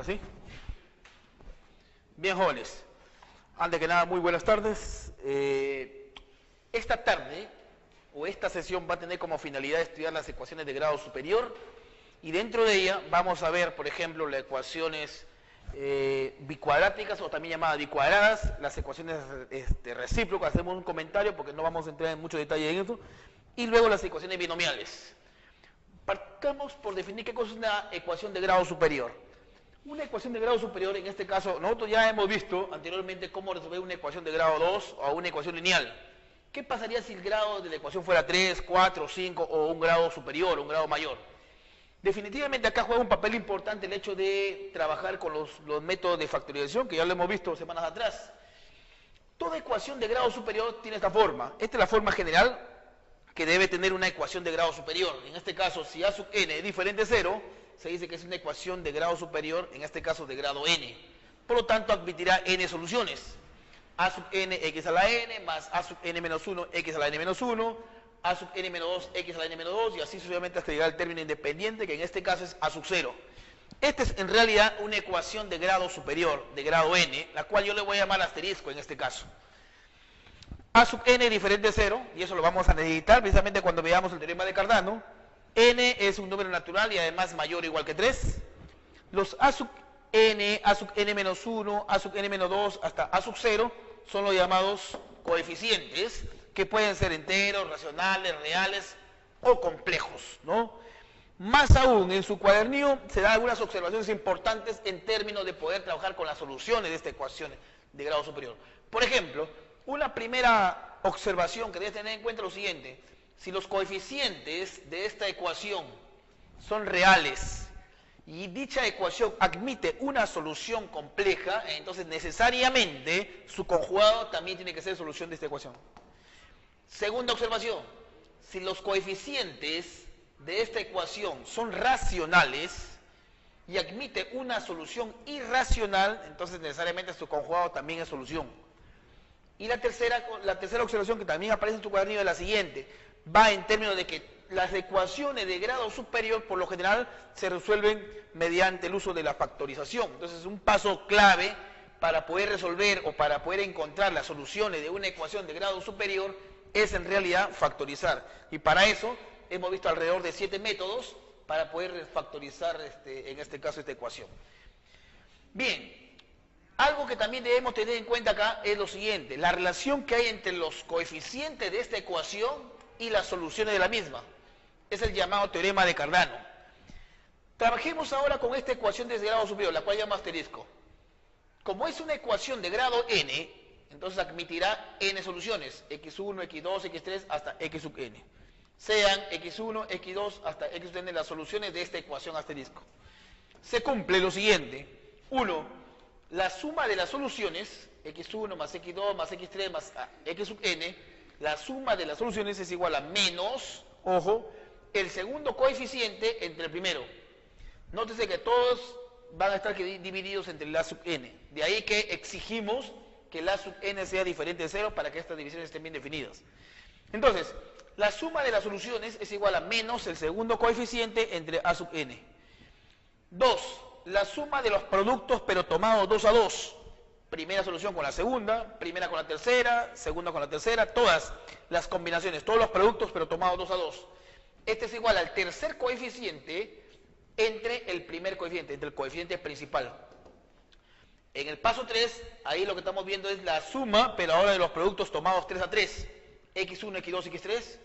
Ahora sí. Bien, jóvenes. Antes que nada, muy buenas tardes. Esta tarde, o esta sesión, va a tener como finalidad estudiar las ecuaciones de grado superior, y dentro de ella vamos a ver, por ejemplo, las ecuaciones bicuadráticas, o también llamadas bicuadradas, las ecuaciones recíprocas. Hacemos un comentario porque no vamos a entrar en mucho detalle en eso, y luego las ecuaciones binomiales. Partamos por definir qué cosa es una ecuación de grado superior. Una ecuación de grado superior, en este caso, nosotros ya hemos visto anteriormente cómo resolver una ecuación de grado 2 o una ecuación lineal. ¿Qué pasaría si el grado de la ecuación fuera 3, 4, 5 o un grado superior, un grado mayor? Definitivamente acá juega un papel importante el hecho de trabajar con los métodos de factorización, que ya lo hemos visto semanas atrás. Toda ecuación de grado superior tiene esta forma. Esta es la forma general que debe tener una ecuación de grado superior. En este caso, si a sub n es diferente a 0, se dice que es una ecuación de grado superior, en este caso de grado n. Por lo tanto, admitirá n soluciones. A sub n x a la n más a sub n menos 1 x a la n menos 1, a sub n menos 2 x a la n menos 2, y así sucesivamente hasta llegar al término independiente, que en este caso es a sub 0. Esta es en realidad una ecuación de grado superior, de grado n, la cual yo le voy a llamar asterisco en este caso. A sub n diferente de 0, y eso lo vamos a necesitar precisamente cuando veamos el teorema de Cardano. N es un número natural y además mayor o igual que 3. Los a sub n menos 1, a sub n menos 2, hasta a sub 0 son los llamados coeficientes, que pueden ser enteros, racionales, reales o complejos, ¿no? Más aún, en su cuadernillo se dan algunas observaciones importantes en términos de poder trabajar con las soluciones de esta ecuación de grado superior. Por ejemplo, una primera observación que debes tener en cuenta es lo siguiente: si los coeficientes de esta ecuación son reales y dicha ecuación admite una solución compleja, entonces necesariamente su conjugado también tiene que ser solución de esta ecuación. Segunda observación: si los coeficientes de esta ecuación son racionales y admite una solución irracional, entonces necesariamente su conjugado también es solución. Y la tercera observación que también aparece en tu cuadernillo es la siguiente: va en términos de que las ecuaciones de grado superior por lo general se resuelven mediante el uso de la factorización. Entonces, un paso clave para poder resolver o para poder encontrar las soluciones de una ecuación de grado superior es en realidad factorizar. Y para eso hemos visto alrededor de 7 métodos para poder factorizar en este caso esta ecuación. Bien. Algo que también debemos tener en cuenta acá es lo siguiente: la relación que hay entre los coeficientes de esta ecuación y las soluciones de la misma. Es el llamado teorema de Cardano. Trabajemos ahora con esta ecuación de grado superior, la cual llamo asterisco. Como es una ecuación de grado n, entonces admitirá n soluciones: x1, x2, x3 hasta x sub n. Sean x1, x2 hasta x sub n las soluciones de esta ecuación asterisco. Se cumple lo siguiente: 1. La suma de las soluciones, x1 más x2 más x3 más x sub n, la suma de las soluciones es igual a menos, ojo, el segundo coeficiente entre el primero. Nótese que todos van a estar divididos entre el a sub n. De ahí que exigimos que el a sub n sea diferente de 0 para que estas divisiones estén bien definidas. Entonces, la suma de las soluciones es igual a menos el segundo coeficiente entre a sub n. 2. La suma de los productos pero tomados 2 a 2. Primera solución con la segunda, primera con la tercera, segunda con la tercera, todas las combinaciones, todos los productos pero tomados 2 a 2. Este es igual al tercer coeficiente entre el primer coeficiente, entre el coeficiente principal. En el paso 3, ahí lo que estamos viendo es la suma, pero ahora de los productos tomados 3 a 3. x1, x2, x3,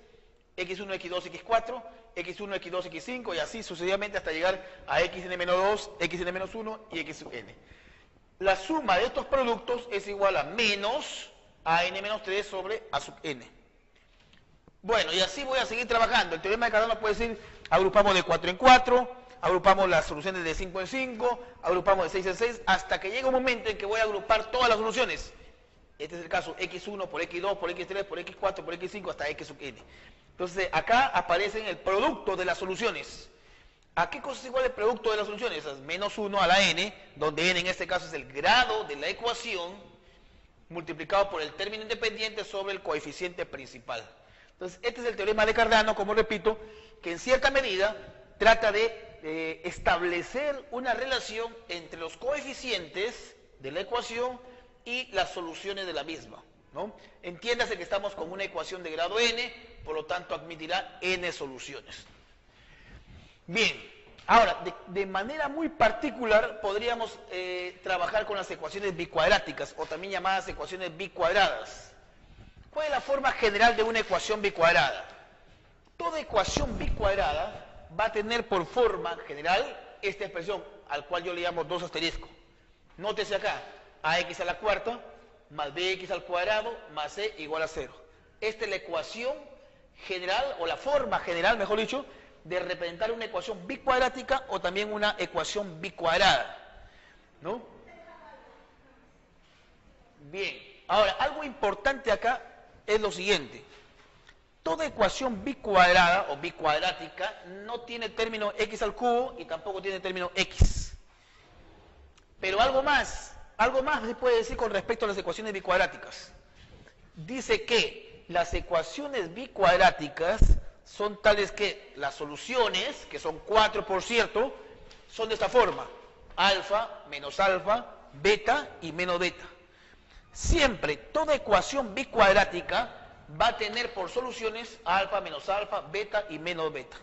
x1, x2, x4, x1, x2, x5, y así sucesivamente hasta llegar a xn-2, xn-1 y x sub n. La suma de estos productos es igual a menos a n-3 sobre a sub n. Bueno, y así voy a seguir trabajando. El teorema de Cardano puede decir: agrupamos de 4 en 4, agrupamos las soluciones de 5 en 5, agrupamos de 6 en 6, hasta que llega un momento en que voy a agrupar todas las soluciones. Este es el caso: x1 por x2, por x3, por x4, por x5, hasta x sub n. Entonces, acá aparecen el producto de las soluciones. ¿A qué cosa es igual el producto de las soluciones? Es menos 1 a la n, donde n en este caso es el grado de la ecuación, multiplicado por el término independiente sobre el coeficiente principal. Entonces, este es el teorema de Cardano, como repito, que en cierta medida trata de establecer una relación entre los coeficientes de la ecuación y las soluciones de la misma, ¿no? Entiéndase que estamos con una ecuación de grado n, por lo tanto admitirá n soluciones. Bien, ahora, de manera muy particular podríamos trabajar con las ecuaciones bicuadráticas, o también llamadas ecuaciones bicuadradas. ¿Cuál es la forma general de una ecuación bicuadrada? Toda ecuación bicuadrada va a tener por forma general esta expresión, al cual yo le llamo 2 asterisco. Nótese acá, ax a la cuarta más bx al cuadrado más c igual a 0. Esta es la ecuación general, o la forma general, mejor dicho, de representar una ecuación bicuadrática o también una ecuación bicuadrada, ¿no? Bien, ahora, algo importante acá es lo siguiente. Toda ecuación bicuadrada o bicuadrática no tiene término x al cubo y tampoco tiene término x. Pero algo más se puede decir con respecto a las ecuaciones bicuadráticas. Dice que las ecuaciones bicuadráticas son tales que las soluciones, que son 4 por cierto, son de esta forma: alfa menos alfa, beta y menos beta. Siempre toda ecuación bicuadrática va a tener por soluciones alfa menos alfa, beta y menos beta.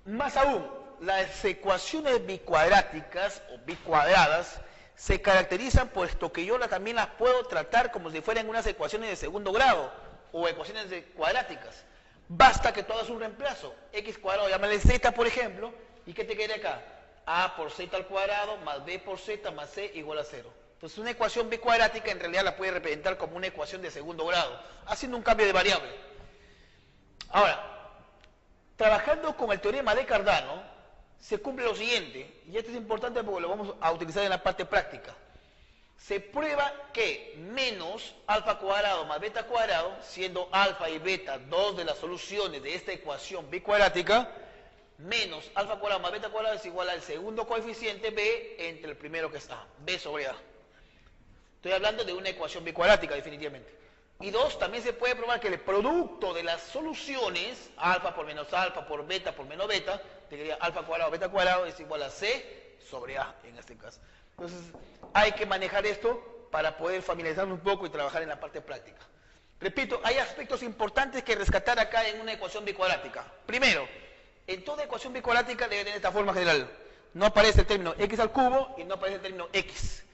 Más aún, las ecuaciones bicuadráticas o bicuadradas se caracterizan puesto que yo también las puedo tratar como si fueran unas ecuaciones de segundo grado o ecuaciones cuadráticas. Basta que tú hagas un reemplazo. X cuadrado, llámale z, por ejemplo, ¿y qué te queda acá? A por z al cuadrado más b por z más c igual a 0. Entonces una ecuación bicuadrática en realidad la puede representar como una ecuación de segundo grado, haciendo un cambio de variable. Ahora, trabajando con el teorema de Cardano, se cumple lo siguiente, y esto es importante porque lo vamos a utilizar en la parte práctica. Se prueba que menos alfa cuadrado más beta cuadrado, siendo alfa y beta dos de las soluciones de esta ecuación bicuadrática, menos alfa cuadrado más beta cuadrado es igual al segundo coeficiente b entre el primero que es a, b sobre a. Estoy hablando de una ecuación bicuadrática definitivamente. Y dos, también se puede probar que el producto de las soluciones, alfa por menos alfa por menos beta, te quedaría alfa cuadrado beta cuadrado es igual a c sobre a en este caso. Entonces hay que manejar esto para poder familiarizarnos un poco y trabajar en la parte práctica. Repito, hay aspectos importantes que rescatar acá en una ecuación bicuadrática. Primero, en toda ecuación bicuadrática debe tener esta forma general. No aparece el término x al cubo y no aparece el término x.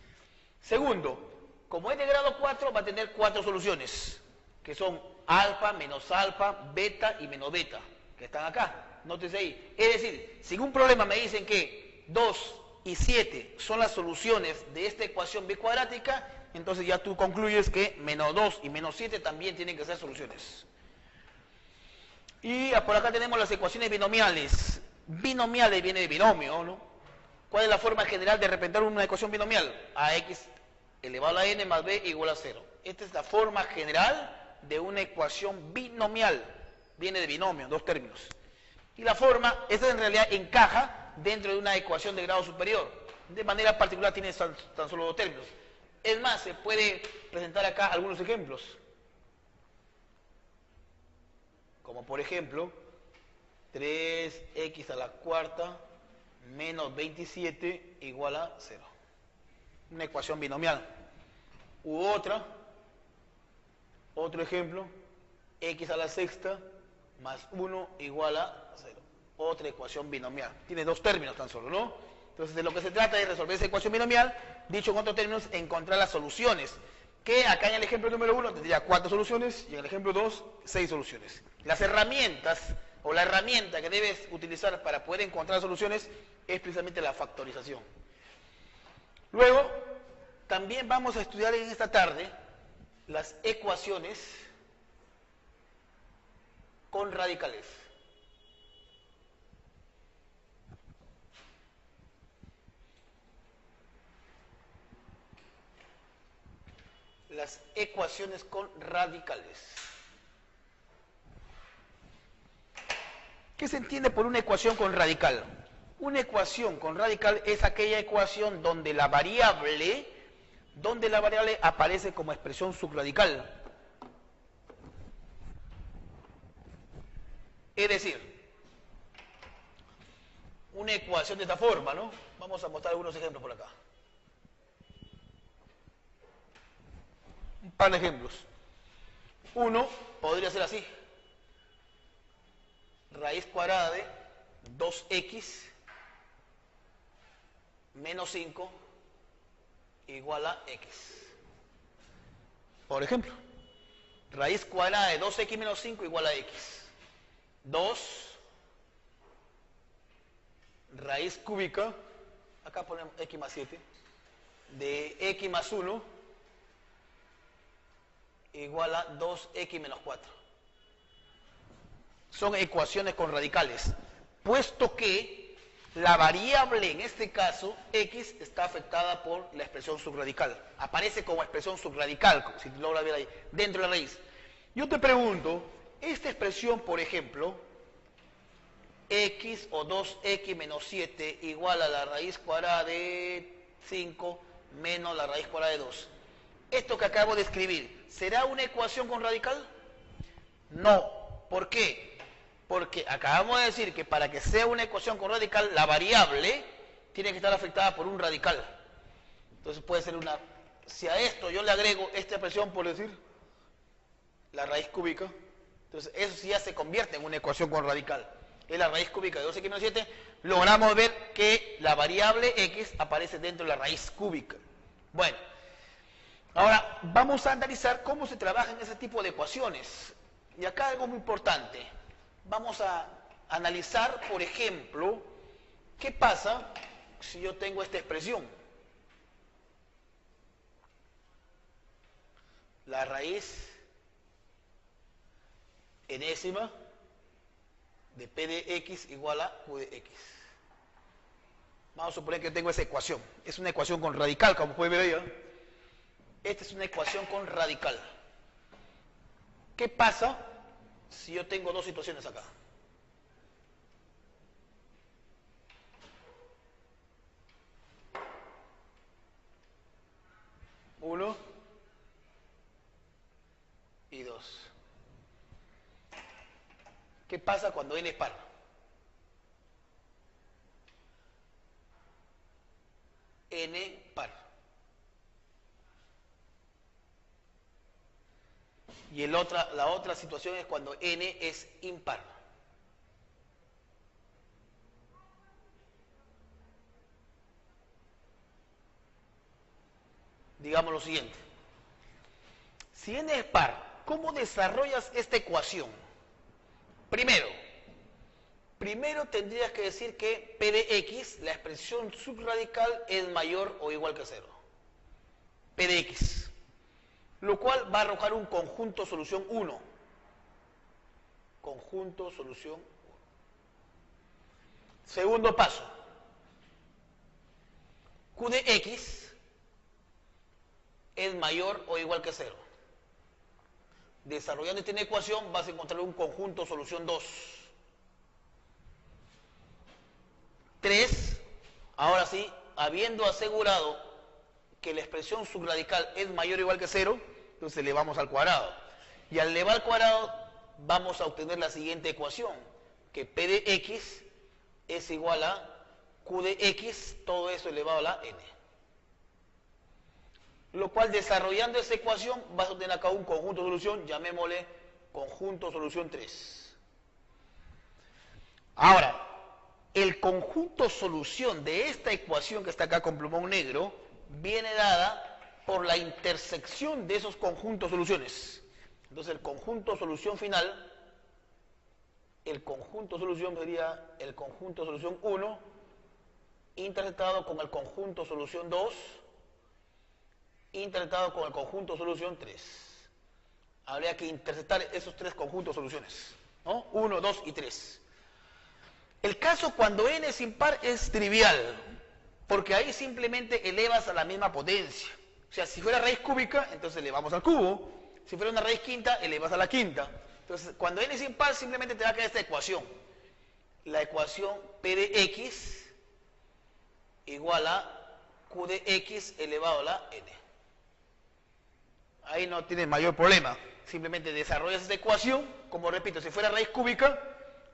Segundo, como es de grado 4, va a tener 4 soluciones, que son alfa, menos alfa, beta y menos beta, que están acá. Nótese ahí. Es decir, si un problema me dicen que 2 y 7 son las soluciones de esta ecuación bicuadrática, entonces ya tú concluyes que menos 2 y menos 7 también tienen que ser soluciones. Y por acá tenemos las ecuaciones binomiales. Binomiales viene de binomio, ¿no? ¿Cuál es la forma general de representar una ecuación binomial? Ax elevado a la n más b igual a 0. Esta es la forma general de una ecuación binomial. Viene de binomio, dos términos. Y la forma, esta en realidad encaja dentro de una ecuación de grado superior. De manera particular tiene tan solo dos términos. Es más, se puede presentar acá algunos ejemplos. Como por ejemplo, 3x a la cuarta menos 27 igual a 0. Una ecuación binomial. U otro ejemplo, x a la sexta más 1 igual a 0. Otra ecuación binomial. Tiene dos términos tan solo, ¿no? Entonces de lo que se trata es resolver esa ecuación binomial, dicho en otros términos, encontrar las soluciones. Que acá en el ejemplo número 1 tendría 4 soluciones y en el ejemplo 2, 6 soluciones. Las herramientas o la herramienta que debes utilizar para poder encontrar soluciones es precisamente la factorización. Luego, también vamos a estudiar en esta tarde las ecuaciones con radicales. Las ecuaciones con radicales. ¿Qué se entiende por una ecuación con radical? Una ecuación con radical es aquella ecuación donde la variable aparece como expresión subradical. Es decir, una ecuación de esta forma, ¿no? Vamos a mostrar algunos ejemplos por acá. Un par de ejemplos. Uno podría ser así. Raíz cuadrada de 2x menos 5 igual a x. Por ejemplo, raíz cuadrada de 2x menos 5 igual a x. 2 raíz cúbica, acá ponemos x más 7, de x más 1 igual a 2x menos 4. Son ecuaciones con radicales, puesto que la variable, en este caso, x, está afectada por la expresión subradical. Aparece como expresión subradical, si logra ver ahí, dentro de la raíz. Yo te pregunto, esta expresión, por ejemplo, x o 2x menos 7 igual a la raíz cuadrada de 5 menos la raíz cuadrada de 2. Esto que acabo de escribir, ¿será una ecuación con radical? No. ¿Por qué? Porque acabamos de decir que para que sea una ecuación con radical, la variable tiene que estar afectada por un radical. Entonces puede ser una... Si a esto yo le agrego esta expresión, por decir, la raíz cúbica, entonces eso sí ya se convierte en una ecuación con radical. Es la raíz cúbica de 2x menos 7, logramos ver que la variable x aparece dentro de la raíz cúbica. Bueno, ahora vamos a analizar cómo se trabaja en ese tipo de ecuaciones. Y acá algo muy importante. Vamos a analizar, por ejemplo, qué pasa si yo tengo esta expresión. La raíz enésima de P de x igual a Q de x. Vamos a suponer que tengo esa ecuación. Es una ecuación con radical, como puede ver ahí, ¿eh? Esta es una ecuación con radical. ¿Qué pasa si yo tengo dos situaciones acá? Uno y dos. ¿Qué pasa cuando n es par? N par. Y la otra situación es cuando n es impar. Digamos lo siguiente. Si n es par, ¿cómo desarrollas esta ecuación? Primero tendrías que decir que P de x, la expresión subradical, es mayor o igual que 0. P de x. Lo cual va a arrojar un conjunto solución 1. Conjunto solución 1. Segundo paso. Q de x es mayor o igual que 0. Desarrollando esta ecuación vas a encontrar un conjunto solución 2. 3, ahora sí, habiendo asegurado que la expresión subradical es mayor o igual que 0, entonces elevamos al cuadrado. Y al elevar al cuadrado vamos a obtener la siguiente ecuación, que P de x es igual a Q de x, todo eso elevado a la n. Lo cual, desarrollando esa ecuación, vas a obtener acá un conjunto de solución, llamémosle conjunto solución 3. Ahora, el conjunto solución de esta ecuación que está acá con plumón negro viene dada por la intersección de esos conjuntos soluciones. Entonces el conjunto solución final, el conjunto solución sería el conjunto solución 1 intersectado con el conjunto solución 2 intersectado con el conjunto solución 3. Habría que intersectar esos tres conjuntos soluciones, ¿no? 1, 2 y 3. El caso cuando n es impar es trivial, porque ahí simplemente elevas a la misma potencia. O sea, si fuera raíz cúbica, entonces elevamos al cubo. Si fuera una raíz quinta, elevas a la quinta. Entonces, cuando n es impar, simplemente te va a quedar esta ecuación. La ecuación P de x igual a Q de x elevado a la n. Ahí no tienes mayor problema. Simplemente desarrollas esta ecuación. Como repito, si fuera raíz cúbica,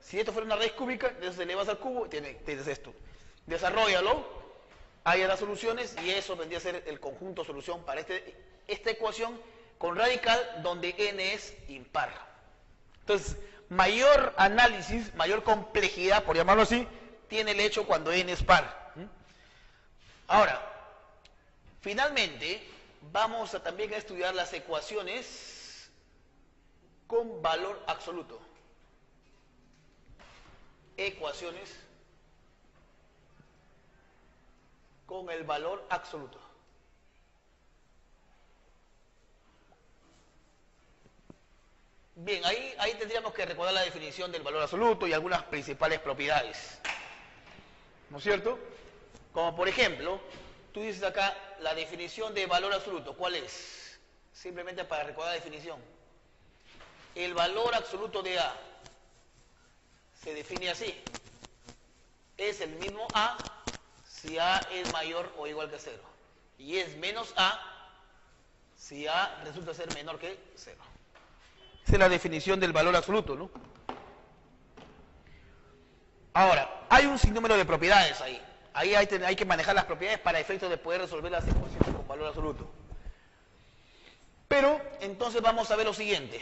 Si esto fuera una raíz cúbica, entonces elevas al cubo y tienes esto. Desarróllalo, haya las soluciones y eso vendría a ser el conjunto solución para esta ecuación con radical donde n es impar. Entonces, mayor análisis, mayor complejidad, por llamarlo así, tiene el hecho cuando n es par. Ahora, finalmente, vamos a también a estudiar las ecuaciones con valor absoluto. Ecuaciones con el valor absoluto. Bien, ahí tendríamos que recordar la definición del valor absoluto y algunas principales propiedades. ¿No es cierto? Como por ejemplo, tú dices acá la definición de valor absoluto. ¿Cuál es? Simplemente para recordar la definición. El valor absoluto de A se define así. Es el mismo A si A es mayor o igual que 0. Y es menos A si A resulta ser menor que 0. Esa es la definición del valor absoluto, ¿no? Ahora, hay un sinnúmero de propiedades ahí. Ahí hay que manejar las propiedades para efectos de poder resolver las ecuaciones con valor absoluto. Pero, entonces vamos a ver lo siguiente.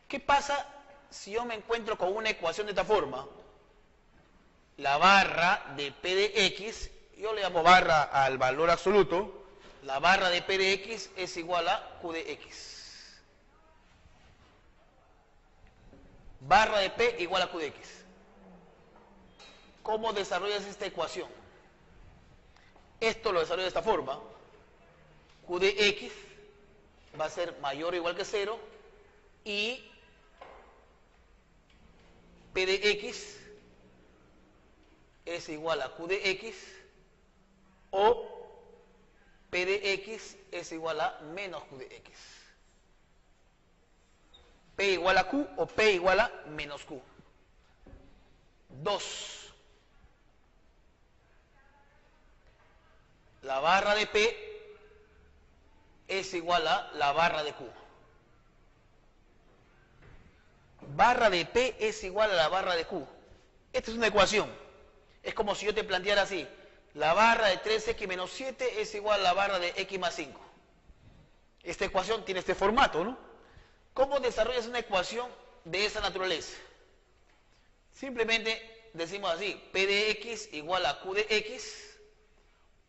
¿Qué pasa si yo me encuentro con una ecuación de esta forma? La barra de P de X, yo le llamo barra al valor absoluto, la barra de P de X es igual a Q de X. Barra de P igual a Q de X. ¿Cómo desarrollas esta ecuación? Esto lo desarrollo de esta forma. Q de X va a ser mayor o igual que 0 y P de X es igual a Q de X o P de X es igual a menos Q de X. P igual a Q o P igual a menos Q. 2. La barra de P es igual a la barra de Q. Barra de P es igual a la barra de Q. Esta es una ecuación. Es como si yo te planteara así. La barra de 3x menos 7 es igual a la barra de x más 5. Esta ecuación tiene este formato, ¿no? ¿Cómo desarrollas una ecuación de esa naturaleza? Simplemente decimos así. P de x igual a Q de x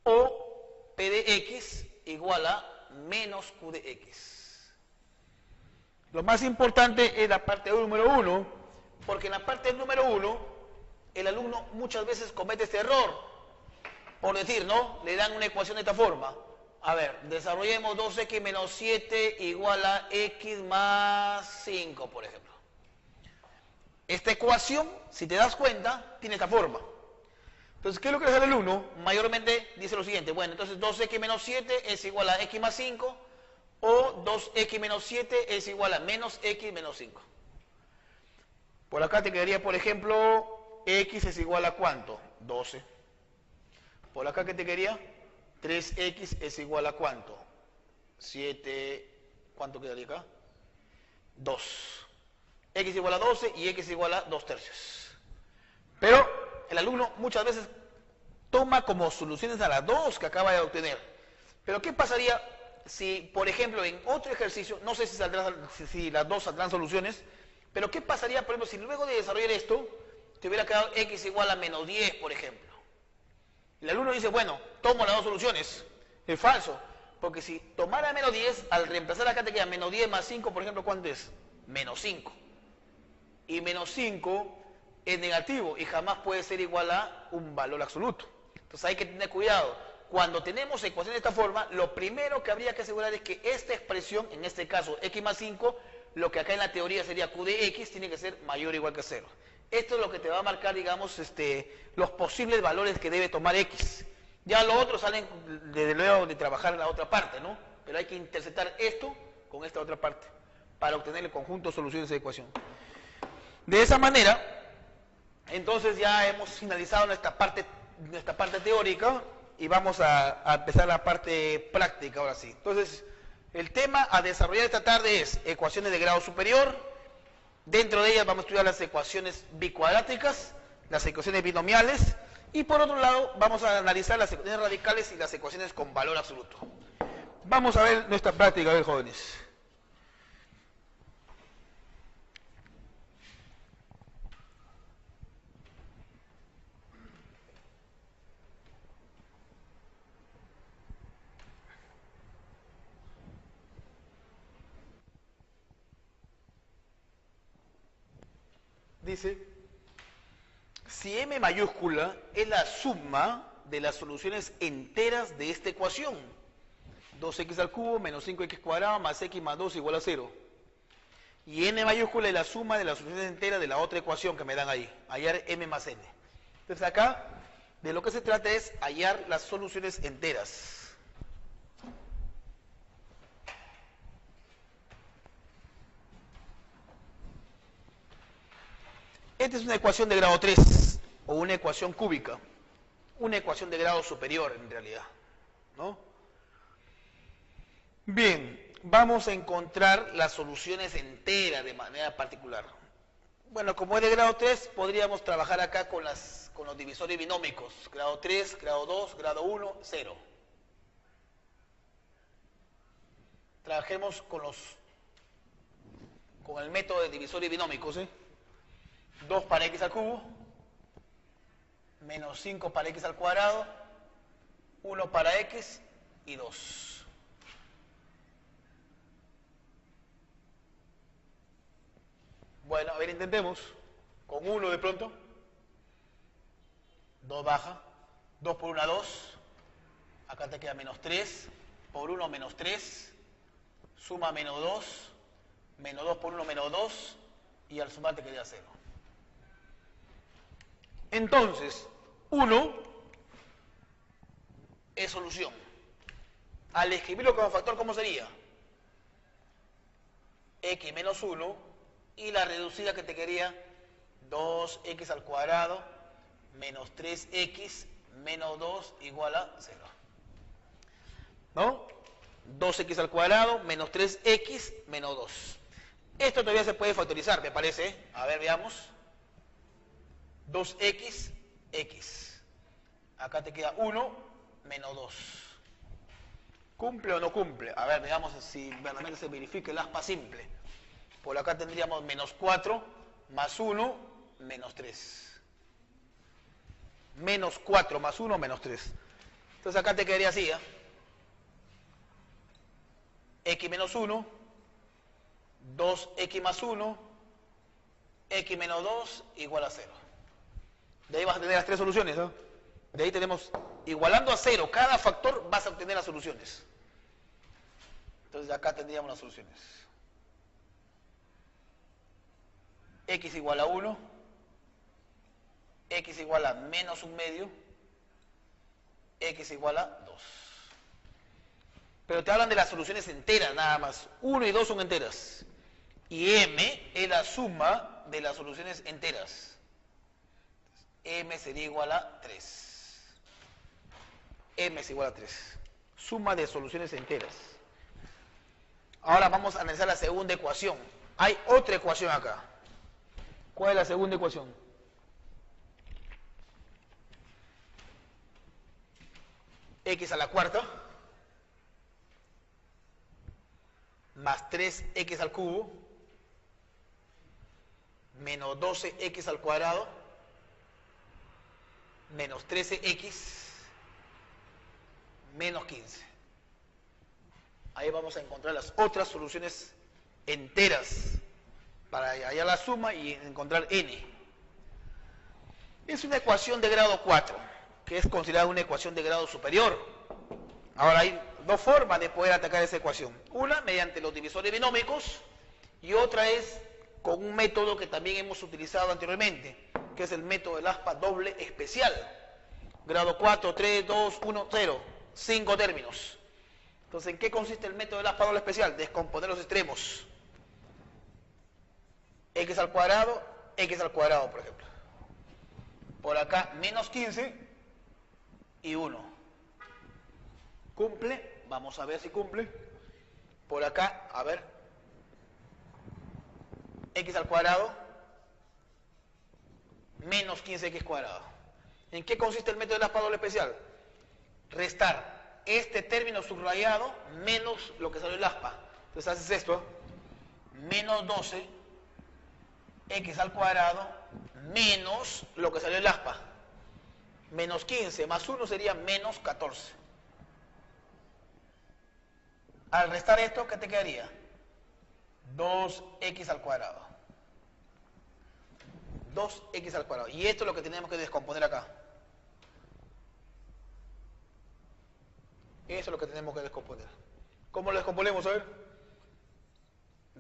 o P de x igual a menos Q de x. Lo más importante es la parte número 1, porque en la parte número 1 el alumno muchas veces comete este error. Por decir, ¿no? Le dan una ecuación de esta forma. A ver, desarrollemos 2x menos 7 igual a x más 5, por ejemplo. Esta ecuación, si te das cuenta, tiene esta forma. Entonces, ¿qué es lo que hace el alumno? Mayormente dice lo siguiente. Bueno, entonces 2x menos 7 es igual a x más 5 o 2x menos 7 es igual a menos x menos 5. Por acá te quedaría, por ejemplo, x es igual a ¿cuánto? 12. Por acá, ¿qué te quedaría? 3x es igual a ¿cuánto? 7. ¿Cuánto quedaría acá? 2. X igual a 12 y x igual a 2/3. Pero el alumno muchas veces toma como soluciones a las 2 que acaba de obtener. Pero ¿qué pasaría si, por ejemplo, en otro ejercicio, no sé si las 2 saldrán soluciones, pero ¿qué pasaría, por ejemplo, si luego de desarrollar esto, te hubiera quedado x igual a menos 10, por ejemplo? El alumno dice, bueno, tomo las 2 soluciones. Es falso, porque si tomara menos 10, al reemplazar acá te queda menos 10 más 5, por ejemplo, ¿cuánto es? Menos 5. Y menos 5 es negativo y jamás puede ser igual a un valor absoluto. Entonces hay que tener cuidado. Cuando tenemos ecuaciones de esta forma, lo primero que habría que asegurar es que esta expresión, en este caso x más 5, lo que acá en la teoría sería q de x, tiene que ser mayor o igual que 0. Esto es lo que te va a marcar, digamos, los posibles valores que debe tomar x. Ya los otros salen desde luego de trabajar en la otra parte, ¿no? Pero hay que interceptar esto con esta otra parte para obtener el conjunto de soluciones de ecuación. De esa manera, entonces ya hemos finalizado nuestra parte teórica y vamos a empezar la parte práctica ahora sí. Entonces, el tema a desarrollar esta tarde es ecuaciones de grado superior Dentro de ellas vamos a estudiar las ecuaciones bicuadráticas, las ecuaciones binomiales, y por otro lado vamos a analizar las ecuaciones radicales y las ecuaciones con valor absoluto. Vamos a ver nuestra práctica, a ver, jóvenes. Dice, si m mayúscula es la suma de las soluciones enteras de esta ecuación, 2x al cubo menos 5x cuadrado más x más 2 igual a 0. Y n mayúscula es la suma de las soluciones enteras de la otra ecuación que me dan ahí, hallar m más n. Entonces acá, de lo que se trata es hallar las soluciones enteras. Esta es una ecuación de grado 3, o una ecuación cúbica. Una ecuación de grado superior, en realidad, ¿no? Bien, vamos a encontrar las soluciones enteras de manera particular. Bueno, como es de grado 3, podríamos trabajar acá con los divisores binómicos. Grado 3, grado 2, grado 1, 0. Trabajemos con el método de divisores binómicos, ¿eh? 2 para x al cubo, menos 5 para x al cuadrado, 1 para x y 2. Bueno, a ver, intentemos. Con 1 de pronto. 2 baja. 2 por 1, 2. Acá te queda menos 3. Por 1, menos 3. Suma menos 2. Menos 2 por 1, menos 2. Y al sumar te queda 0. Entonces, 1 es solución. Al escribirlo como factor, ¿cómo sería? X menos 1 y la reducida que te quería 2x al cuadrado menos 3x menos 2 igual a 0. ¿No? 2x al cuadrado menos 3x menos 2. Esto todavía se puede factorizar, me parece. A ver, veamos. 2x, x. Acá te queda 1 menos 2. ¿Cumple o no cumple? A ver, veamos si verdaderamente se verifica el aspa simple. Por acá tendríamos menos 4 más 1 menos 3. Menos 4 más 1 menos 3. Entonces acá te quedaría así, ¿eh? X menos 1, 2x más 1, x menos 2 igual a 0. De ahí vas a tener las tres soluciones, ¿no? De ahí tenemos, igualando a 0 cada factor, vas a obtener las soluciones. Entonces acá tendríamos las soluciones. X igual a 1, x igual a menos un medio, x igual a 2. Pero te hablan de las soluciones enteras nada más. 1 y 2 son enteras. Y m es la suma de las soluciones enteras. M sería igual a 3. M es igual a 3. Suma de soluciones enteras. Ahora vamos a analizar la segunda ecuación. Hay otra ecuación acá. ¿Cuál es la segunda ecuación? X a la cuarta más 3x al cubo menos 12x al cuadrado menos 13x menos 15. Ahí vamos a encontrar las otras soluciones enteras para hallar la suma y encontrar n. Es una ecuación de grado 4, que es considerada una ecuación de grado superior. Ahora hay dos formas de poder atacar esa ecuación. Una, mediante los divisores binómicos, y otra es con un método que también hemos utilizado anteriormente, que es el método del aspa doble especial. Grado 4, 3, 2, 1, 0. 5 términos. Entonces, ¿en qué consiste el método del aspa doble especial? Descomponer los extremos. X al cuadrado, por ejemplo. Por acá, menos 15 y 1. ¿Cumple? Vamos a ver si cumple. Por acá, a ver. x al cuadrado menos 15x cuadrado. ¿En qué consiste el método del aspa doble especial? Restar este término subrayado menos lo que salió el aspa. Entonces haces esto, menos 12 x al cuadrado menos lo que salió el aspa. Menos 15 más 1 sería menos 14. Al restar esto, ¿qué te quedaría? 2x al cuadrado. 2x al cuadrado. Y esto es lo que tenemos que descomponer acá. Eso es lo que tenemos que descomponer. ¿Cómo lo descomponemos? A ver.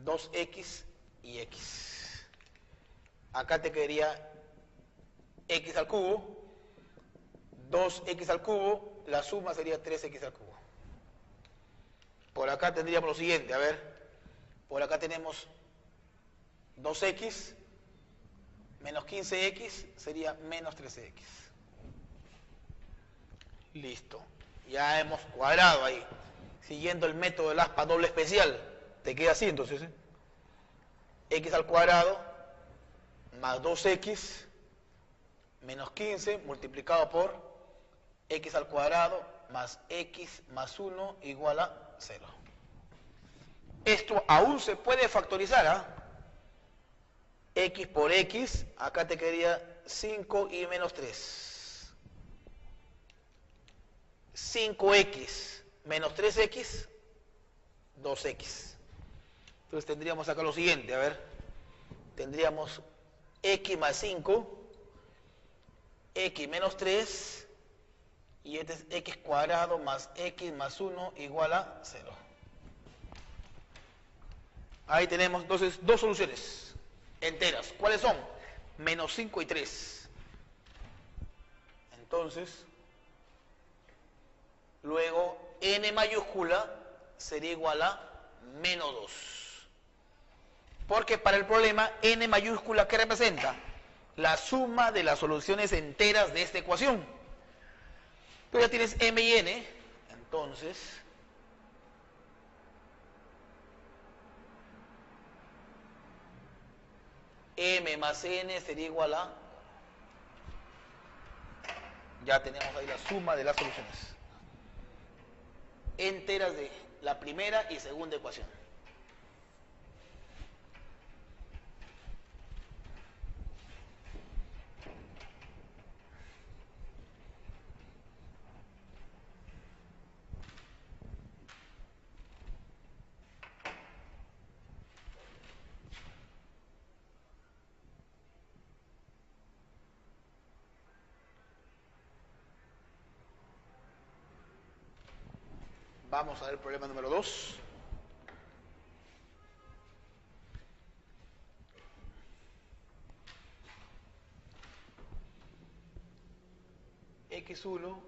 2x y x. Acá te quedaría x al cubo. 2x al cubo. La suma sería 3x al cubo. Por acá tendríamos lo siguiente. A ver. Por acá tenemos 2x menos 15x sería menos 13x. Listo. Ya hemos cuadrado ahí. Siguiendo el método del aspa doble especial. Te queda así entonces. X al cuadrado más 2x menos 15 multiplicado por x al cuadrado más x más 1 igual a 0. Esto aún se puede factorizar, ¿ah? X por x, acá te quedaría 5 y menos 3. 5x menos 3x, 2x. Entonces tendríamos acá lo siguiente, a ver. Tendríamos x más 5, x menos 3, y este es x cuadrado más x más 1 igual a 0. Ahí tenemos entonces dos soluciones enteras. ¿Cuáles son? Menos 5 y 3. Entonces, luego n mayúscula sería igual a menos 2. Porque para el problema n mayúscula, ¿qué representa? La suma de las soluciones enteras de esta ecuación. Tú ya tienes m y n, entonces m más n sería igual a, ya tenemos ahí la suma de las soluciones enteras de la primera y segunda ecuación. Vamos a ver el problema número 2. X1,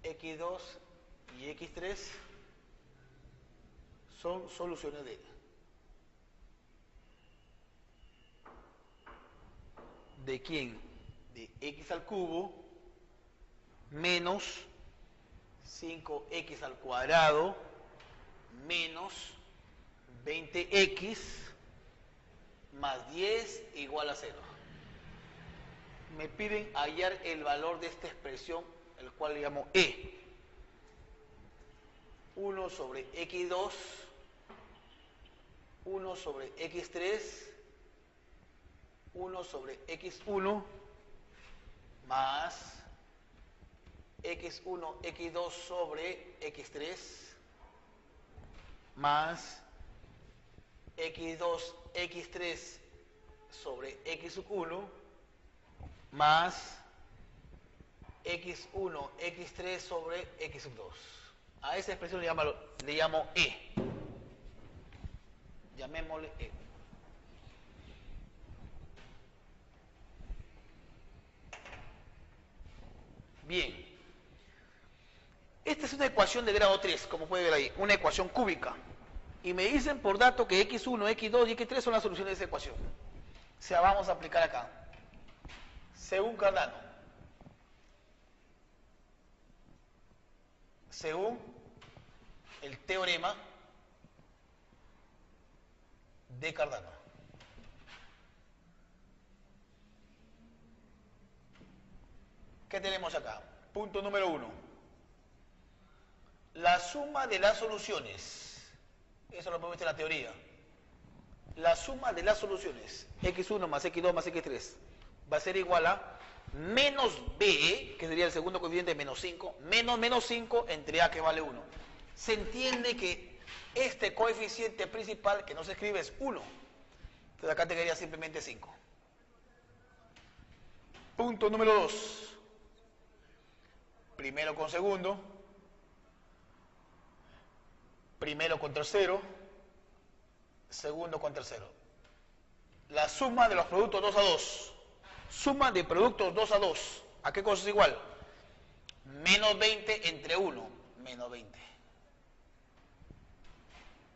X2 y X3 son soluciones ¿de quién? De x al cubo menos 5x al cuadrado menos 20x más 10 igual a 0. Me piden hallar el valor de esta expresión, el cual le llamo E. 1 sobre x2, 1 sobre x3, 1 sobre x1 más x1, x2 sobre x3 más x2, x3 sobre x1 más x1, x3 sobre x2. A esa expresión le llamo E. Llamémosle E. Bien. Esta es una ecuación de grado 3, como puede ver ahí, una ecuación cúbica. Y me dicen por dato que x1, x2 y x3 son las soluciones de esa ecuación. O sea, vamos a aplicar acá. Según Cardano, según el teorema de Cardano, ¿Qué tenemos acá? Punto número 1. La suma de las soluciones. Eso lo hemos visto en la teoría. La suma de las soluciones, x1 más x2 más x3, va a ser igual a menos b, que sería el segundo coeficiente de menos 5, menos 5 entre a, que vale 1. Se entiende que este coeficiente principal, que no se escribe, es 1. Entonces acá te quedaría simplemente 5. Punto número 2. Primero con segundo. Primero con tercero. Segundo con tercero. La suma de los productos 2 a 2. Suma de productos 2 a 2. ¿A qué cosa es igual? Menos 20 entre 1. Menos 20.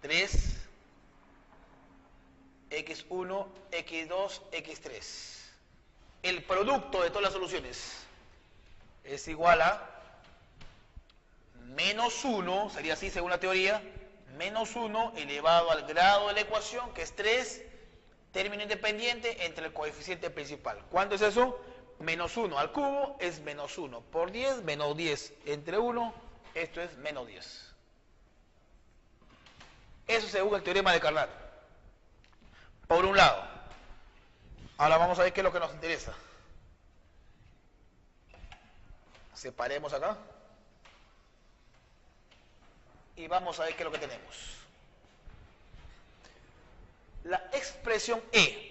3. x1, x2, x3. El producto de todas las soluciones es igual a menos 1, sería así según la teoría, menos 1 elevado al grado de la ecuación, que es 3, término independiente entre el coeficiente principal. ¿Cuánto es eso? Menos 1 al cubo es menos 1 por 10, menos 10 entre 1, esto es menos 10. Eso según el teorema de Carnot. Por un lado. Ahora vamos a ver qué es lo que nos interesa. Separemos acá. Y vamos a ver qué es lo que tenemos. La expresión E.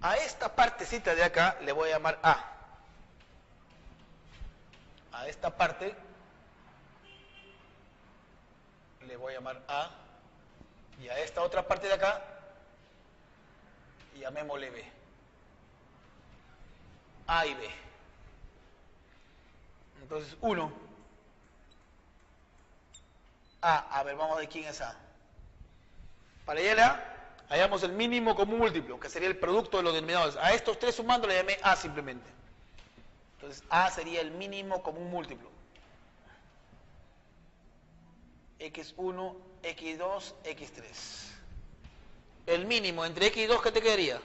A esta partecita de acá le voy a llamar A. A esta parte le voy a llamar A. Y a esta otra parte de acá llamémosle B. A y B. Entonces, 1. A ver, vamos a ver quién es A. Para llegar a A, hallamos el mínimo común múltiplo, que sería el producto de los denominadores. A estos tres sumando le llamé A simplemente. Entonces, A sería el mínimo común múltiplo. X1, X2, X3. El mínimo entre X2, ¿qué te quedaría?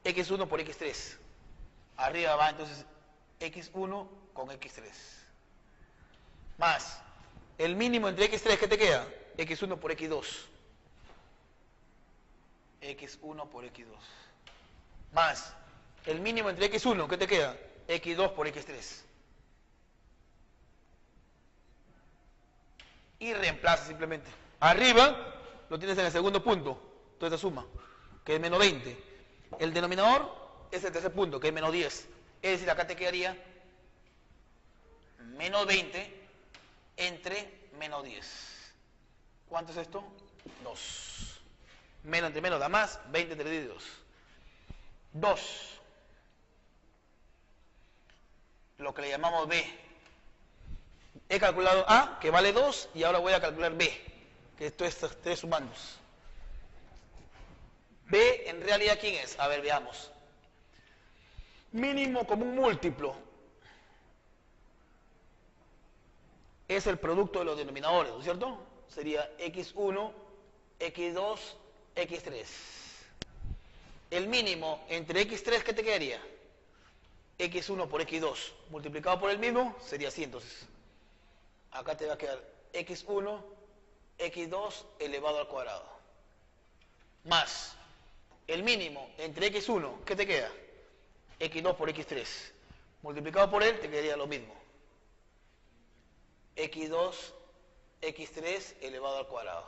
X1 por X3. Arriba va entonces X1 con X3. Más el mínimo entre X3, ¿qué te queda? X1 por X2. X1 por X2. Más el mínimo entre X1, ¿qué te queda? X2 por X3. Y reemplaza simplemente. Arriba lo tienes en el segundo punto, toda esta suma, que es menos 20. El denominador es el tercer punto, que es menos 10. Es decir, acá te quedaría menos 20 entre menos 10. ¿Cuánto es esto? 2. Menos entre menos da más, 20 entre 10, 2. 2. Lo que le llamamos B. He calculado A, que vale 2, y ahora voy a calcular B, que esto es estos tres sumandos. B, en realidad, ¿quién es? A ver, veamos. Mínimo común múltiplo es el producto de los denominadores, ¿no es cierto? Sería X1, X2, X3. El mínimo entre X3, ¿qué te quedaría? X1 por X2 multiplicado por el mismo sería así, entonces. Acá te va a quedar X1, X2 elevado al cuadrado. Más el mínimo entre X1, ¿qué te queda? X2 por X3. Multiplicado por él te quedaría lo mismo. X2, X3 elevado al cuadrado.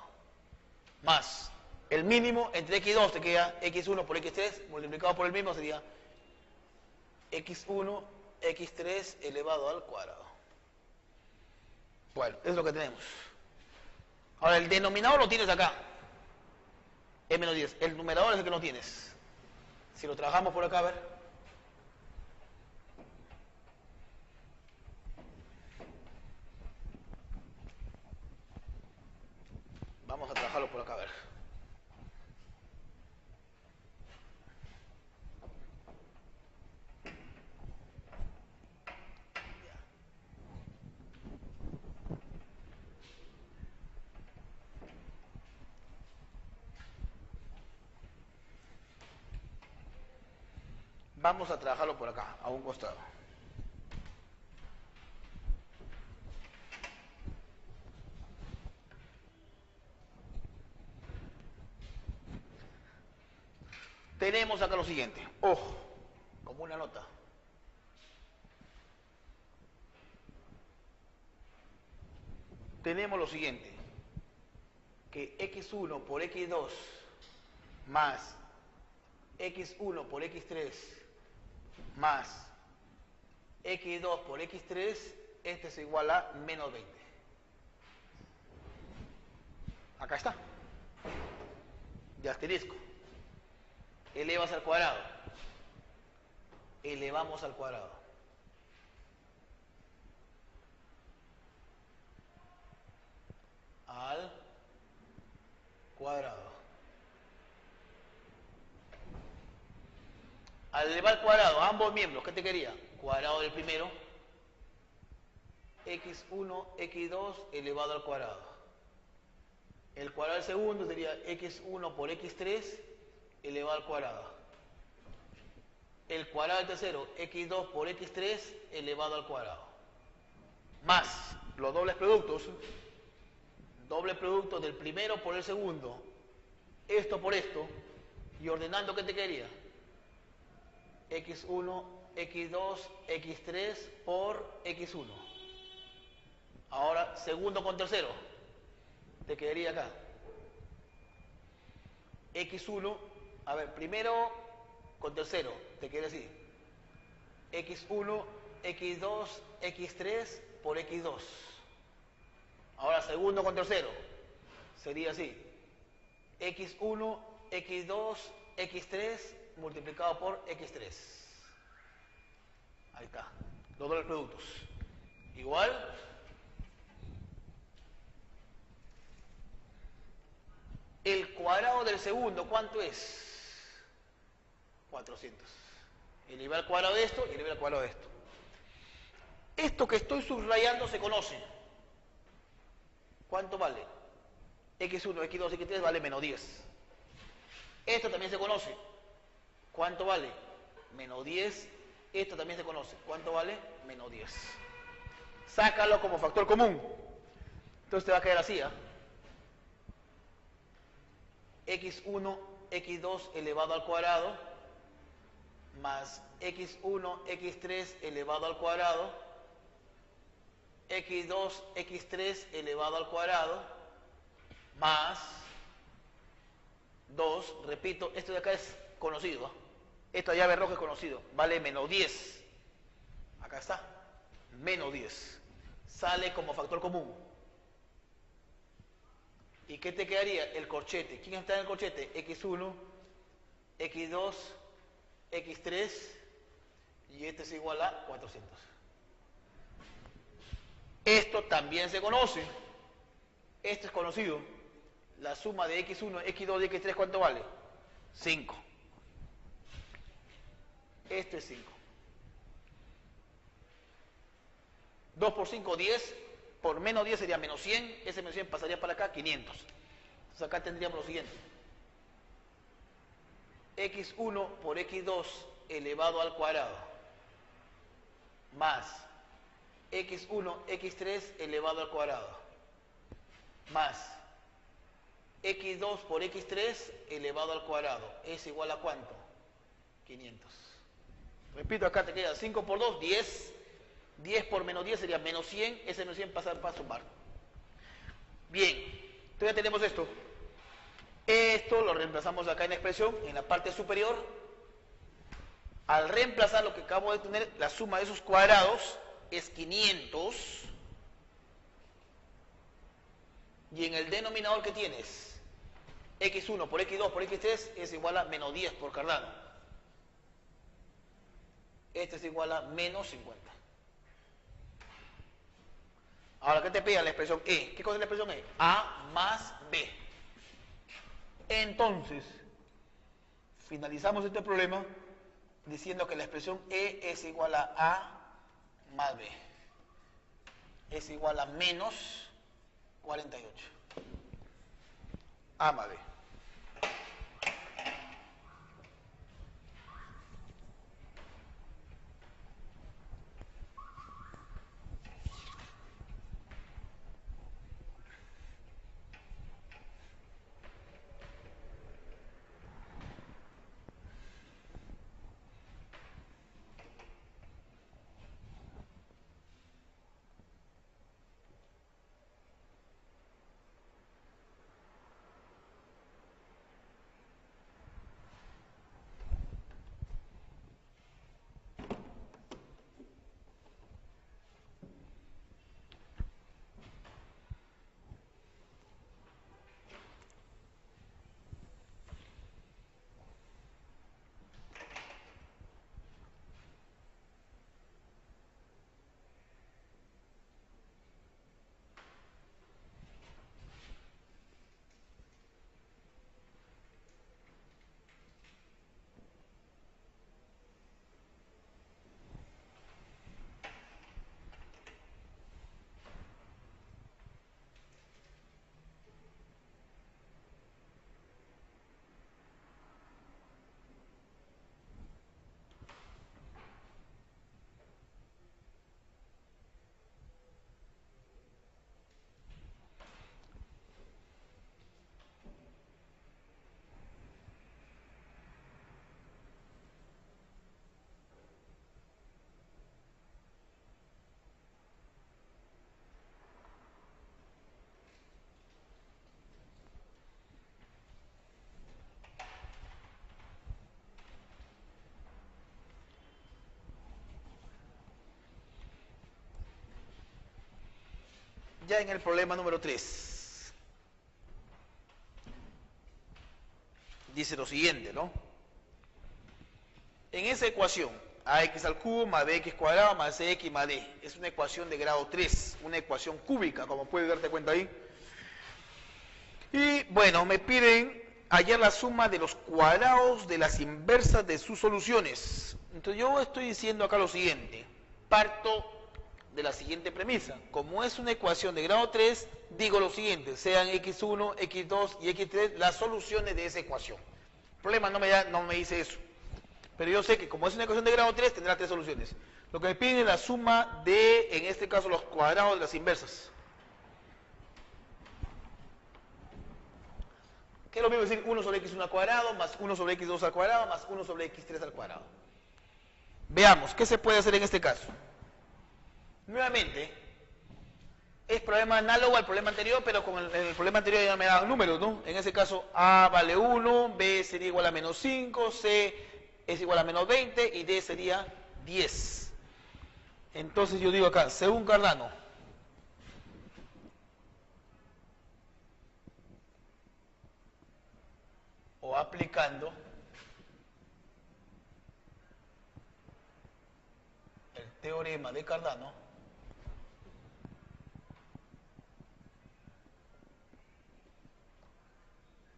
Más el mínimo entre X2 te queda X1 por X3. Multiplicado por el mismo sería X1, X3 elevado al cuadrado. Bueno, es lo que tenemos. Ahora, el denominador lo tienes acá. Es menos 10. El numerador es el que no tienes. Si lo trabajamos por acá, a ver. Vamos a trabajarlo por acá, a ver. Vamos a trabajarlo por acá, a un costado. tenemos acá lo siguiente. Ojo, como una nota. Tenemos lo siguiente, que x1 por x2 más x1 por x3 más x2 por x3, este es igual a menos 20. Acá está. De asterisco. Elevas al cuadrado. Elevamos al cuadrado. Al cuadrado. Al elevar al cuadrado a ambos miembros, ¿qué te quería? Cuadrado del primero, x1, x2 elevado al cuadrado. El cuadrado del segundo sería x1 por x3 elevado al cuadrado. El cuadrado del tercero, x2 por x3 elevado al cuadrado. Más los dobles productos. Doble producto del primero por el segundo. Esto por esto. Y ordenando, ¿qué te quería? x1, x2, x3 por x1. Ahora, segundo con tercero. Te quedaría acá. x1, a ver, primero con tercero, te queda así. x1, x2, x3 por x2. Ahora, segundo con tercero, sería así. x1, x2, x3 multiplicado por x3. Ahí está, los dobles productos. Igual. El cuadrado del segundo, ¿cuánto es? 400. Eleva al cuadrado de esto y eleva al cuadrado de esto. Esto que estoy subrayando se conoce. ¿Cuánto vale? x1, x2, x3 vale menos 10. Esto también se conoce. ¿Cuánto vale? Menos 10. Esto también se conoce. ¿Cuánto vale? Menos 10. Sácalo como factor común. Entonces te va a quedar así, ¿ah? x1, x2 elevado al cuadrado más x1, x3 elevado al cuadrado, x2, x3 elevado al cuadrado, más 2, repito, esto de acá es conocido, ¿eh? Esta llave roja es conocido, vale menos 10. Acá está, menos 10. Sale como factor común. ¿Y qué te quedaría? El corchete. ¿Quién está en el corchete? x1, x2, x3 y este es igual a 400. Esto también se conoce. Esto es conocido. La suma de x1, x2 y x3, ¿cuánto vale? 5. Esto es 5. 2 por 5, 10. Por menos 10 sería menos 100. Ese menos 100 pasaría para acá, 500. Entonces acá tendríamos lo siguiente. x1 por x2 elevado al cuadrado más x1, x3 elevado al cuadrado más x2 por x3 elevado al cuadrado es igual a ¿cuánto? 500. Repito, acá te queda 5 por 2, 10. 10 por menos 10 sería menos 100. Ese menos 100 pasa para sumar. Bien, entonces ya tenemos esto. Esto lo reemplazamos acá en la expresión, en la parte superior. Al reemplazar lo que acabo de tener, la suma de esos cuadrados es 500. Y en el denominador que tienes, x1 por x2 por x3 es igual a menos 10 por Cardano. Este es igual a menos 50. Ahora, ¿qué te pide la expresión E? ¿Qué cosa es la expresión E? A más B. Entonces, finalizamos este problema diciendo que la expresión E es igual a A más B. Es igual a menos 48. A más B. ya en el problema número 3. Dice lo siguiente, ¿no? En esa ecuación, ax al cubo más bx cuadrado más cx más d, es una ecuación de grado 3, una ecuación cúbica, como puedes darte cuenta ahí. Y bueno, me piden hallar la suma de los cuadrados de las inversas de sus soluciones. Entonces yo estoy diciendo acá lo siguiente, parto de la siguiente premisa. Como es una ecuación de grado 3, digo lo siguiente, sean x1, x2 y x3 las soluciones de esa ecuación. El problema no me dice eso. Pero yo sé que como es una ecuación de grado 3, tendrá 3 soluciones. Lo que me piden es la suma de, en este caso, los cuadrados de las inversas. Que es lo mismo decir 1 sobre x1 al cuadrado, más 1 sobre x2 al cuadrado, más 1 sobre x3 al cuadrado. Veamos, ¿qué se puede hacer en este caso? Nuevamente, es problema análogo al problema anterior, pero con el problema anterior ya me daban números, ¿no? En ese caso, A vale 1, B sería igual a menos 5, C es igual a menos 20 y D sería 10. Entonces yo digo acá, según Cardano, o aplicando el teorema de Cardano,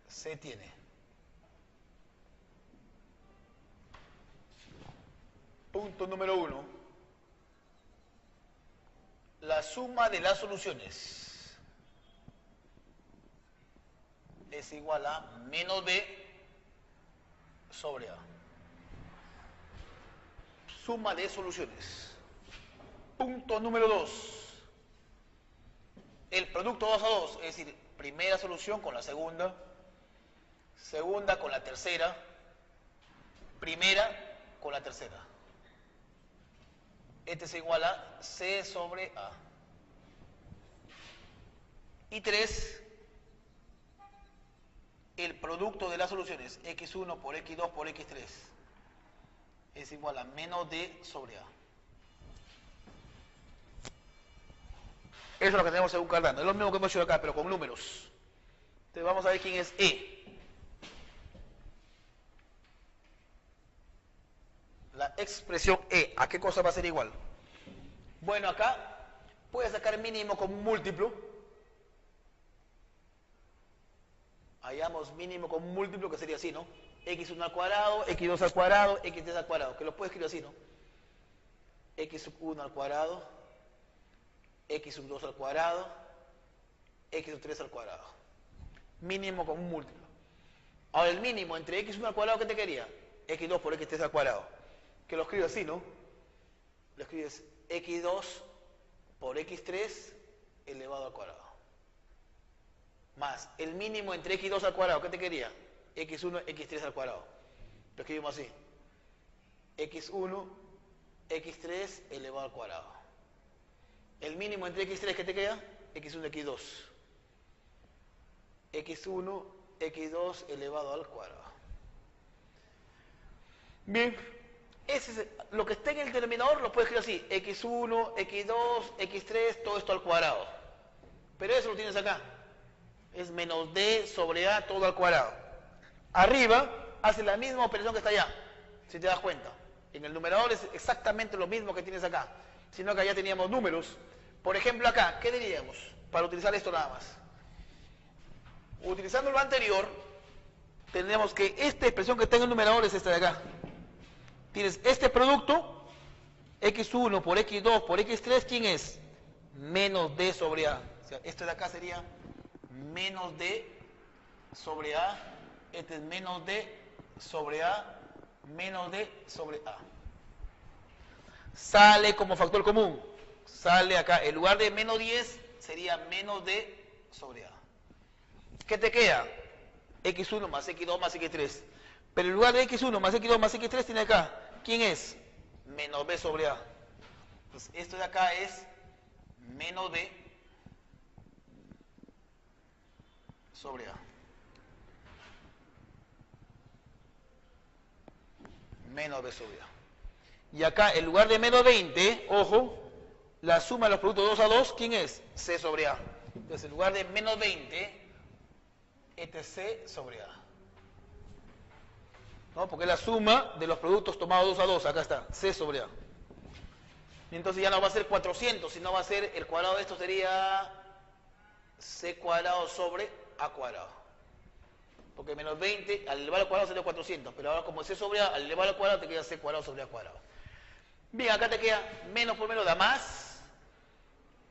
se tiene punto número 1, la suma de las soluciones es igual a menos B sobre A. Suma de soluciones. Punto número 2. El producto 2 a 2, es decir, primera solución con la segunda, segunda con la tercera, primera con la tercera. Este es igual a C sobre A. Y 3, el producto de las soluciones x1 por x2 por x3 es igual a menos D sobre A. Eso es lo que tenemos según Cardano. Es lo mismo que hemos hecho acá, pero con números. Entonces vamos a ver quién es E. La expresión E, ¿a qué cosa va a ser igual? Bueno, acá puedes sacar mínimo como un múltiplo. Hallamos mínimo como un múltiplo que sería así, ¿no? x1 al cuadrado, x2 al cuadrado, x3 al cuadrado, que lo puedes escribir así, ¿no? x1 al cuadrado, x2 al cuadrado, x3 al cuadrado. Mínimo como un múltiplo. Ahora el mínimo entre x1 al cuadrado, ¿qué te quería? x2 por x3 al cuadrado. Que lo escribes así, ¿no? Lo escribes x2 por x3 elevado al cuadrado. Más el mínimo entre x2 al cuadrado, ¿qué te quería? x1, x3 al cuadrado. Lo escribimos así. x1, x3 elevado al cuadrado. El mínimo entre x3, ¿qué te queda? x1, x2. x1, x2 elevado al cuadrado. Bien, ese es lo que está en el denominador lo puedes escribir así, x1, x2, x3, todo esto al cuadrado. Pero eso lo tienes acá. Es menos D sobre A todo al cuadrado. Arriba hace la misma operación que está allá, si te das cuenta. En el numerador es exactamente lo mismo que tienes acá, sino que allá teníamos números. Por ejemplo acá, ¿qué diríamos? Para utilizar esto nada más. Utilizando lo anterior, tenemos que esta expresión que está en el numerador es esta de acá. Tienes este producto, x1 por x2 por x3, ¿quién es? Menos D sobre A. O sea, esto de acá sería menos D sobre A, este es menos D sobre A, menos D sobre A. Sale como factor común, sale acá, en lugar de menos 10 sería menos D sobre A. ¿Qué te queda? x1 más x2 más x3. Pero en lugar de x1 más x2 más x3 tiene acá, ¿quién es? Menos B sobre A. Entonces esto de acá es menos D sobre A. Menos B sobre A. Y acá, en lugar de menos 20, ojo, la suma de los productos 2 a 2, ¿quién es? C sobre A. Entonces, en lugar de menos 20, este es C sobre A. ¿No? Porque es la suma de los productos tomados 2 a 2, acá está, C sobre A. Y entonces ya no va a ser 400, sino va a ser, el cuadrado de esto sería C cuadrado sobre A cuadrado. Porque menos 20, al elevar al cuadrado sería 400, pero ahora como es C sobre A, al elevar al cuadrado te queda C cuadrado sobre A cuadrado. Bien, acá te queda menos por menos da más.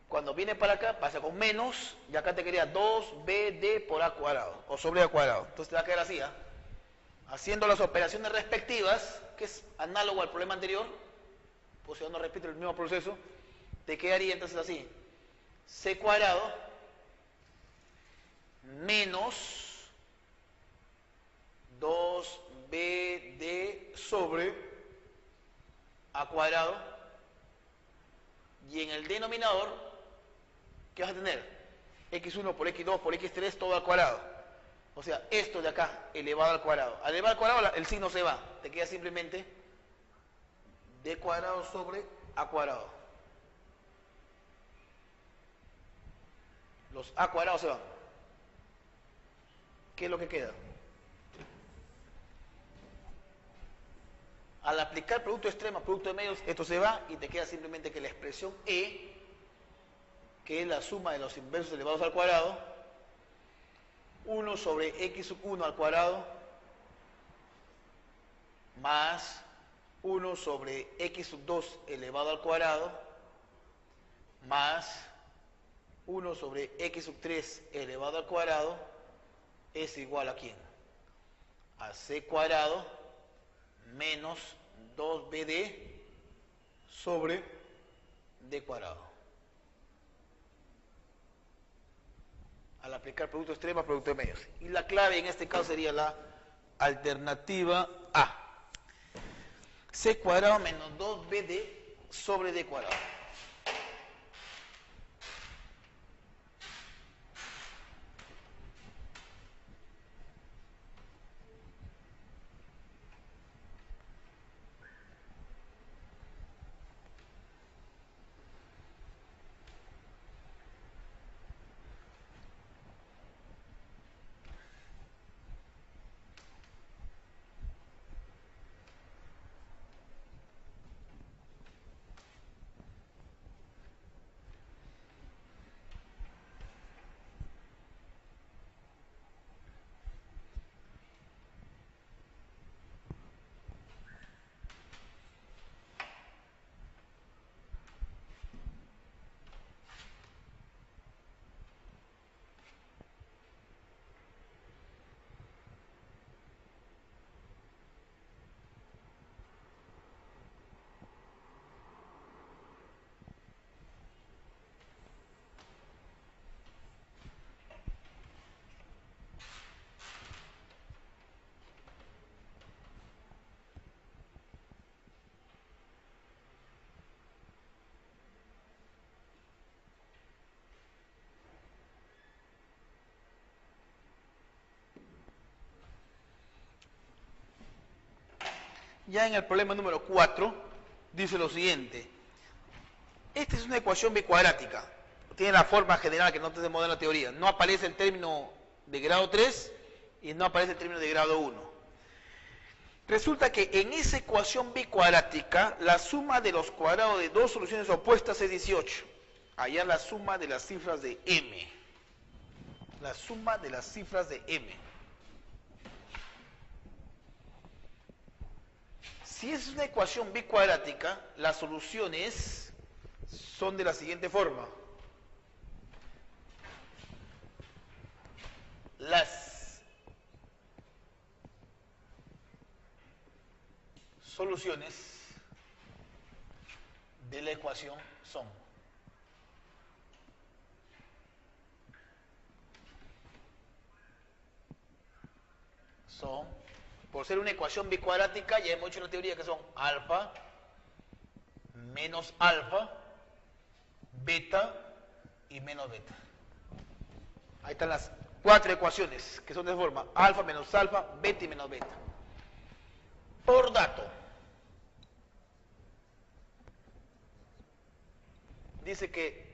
Cuando viene para acá pasa con menos, y acá te quedaría 2BD por A cuadrado, o sobre A cuadrado. Entonces te va a quedar así, ¿eh? Haciendo las operaciones respectivas, que es análogo al problema anterior, pues si no repite el mismo proceso, te quedaría entonces así, C cuadrado menos 2BD sobre A cuadrado, y en el denominador, ¿qué vas a tener? X1 por X2 por X3 todo al cuadrado. O sea, esto de acá, elevado al cuadrado. Al elevar al cuadrado, el signo se va. Te queda simplemente D cuadrado sobre A cuadrado. Los A cuadrados se van. ¿Qué es lo que queda? Al aplicar producto extremo, producto de medios, esto se va y te queda simplemente que la expresión E, que es la suma de los inversos elevados al cuadrado, 1 sobre x sub 1 al cuadrado más 1 sobre x sub 2 elevado al cuadrado más 1 sobre x sub 3 elevado al cuadrado es igual a ¿quién? A c cuadrado menos 2bd sobre d cuadrado. Al aplicar producto extremo a producto de medios. Y la clave en este caso sería la alternativa A. C cuadrado menos 2bd sobre d cuadrado. Ya en el problema número 4, dice lo siguiente. Esta es una ecuación bicuadrática. Tiene la forma general que no tenemos en la teoría. No aparece el término de grado 3 y no aparece el término de grado 1. Resulta que en esa ecuación bicuadrática, la suma de los cuadrados de dos soluciones opuestas es 18. Allá la suma de las cifras de m. La suma de las cifras de m. Si es una ecuación bicuadrática, las soluciones son de la siguiente forma. Las soluciones de la ecuación son por ser una ecuación bicuadrática, ya hemos hecho una teoría que son alfa menos alfa, beta y menos beta. Ahí están las 4 ecuaciones que son de forma alfa menos alfa, beta y menos beta. Por dato, dice que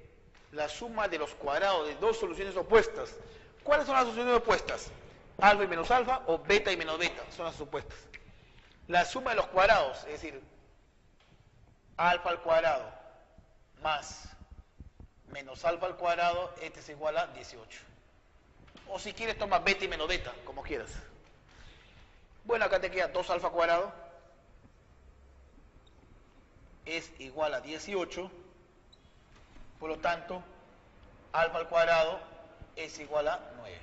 la suma de los cuadrados de dos soluciones opuestas. ¿Cuáles son las soluciones opuestas? Alfa y menos alfa o beta y menos beta son las opuestas. La suma de los cuadrados, es decir, alfa al cuadrado más menos alfa al cuadrado, este es igual a 18. O si quieres toma beta y menos beta, como quieras. Bueno, acá te queda 2 alfa cuadrado es igual a 18. Por lo tanto, alfa al cuadrado es igual a 9.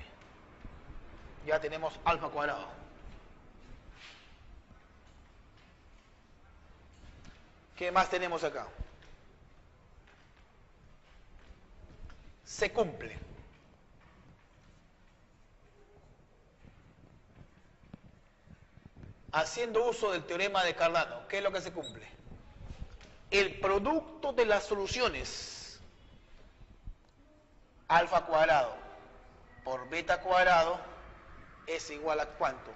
Ya tenemos alfa cuadrado. ¿Qué más tenemos acá? Se cumple. Haciendo uso del teorema de Cardano, ¿qué es lo que se cumple? El producto de las soluciones alfa cuadrado por beta cuadrado es igual a ¿cuánto?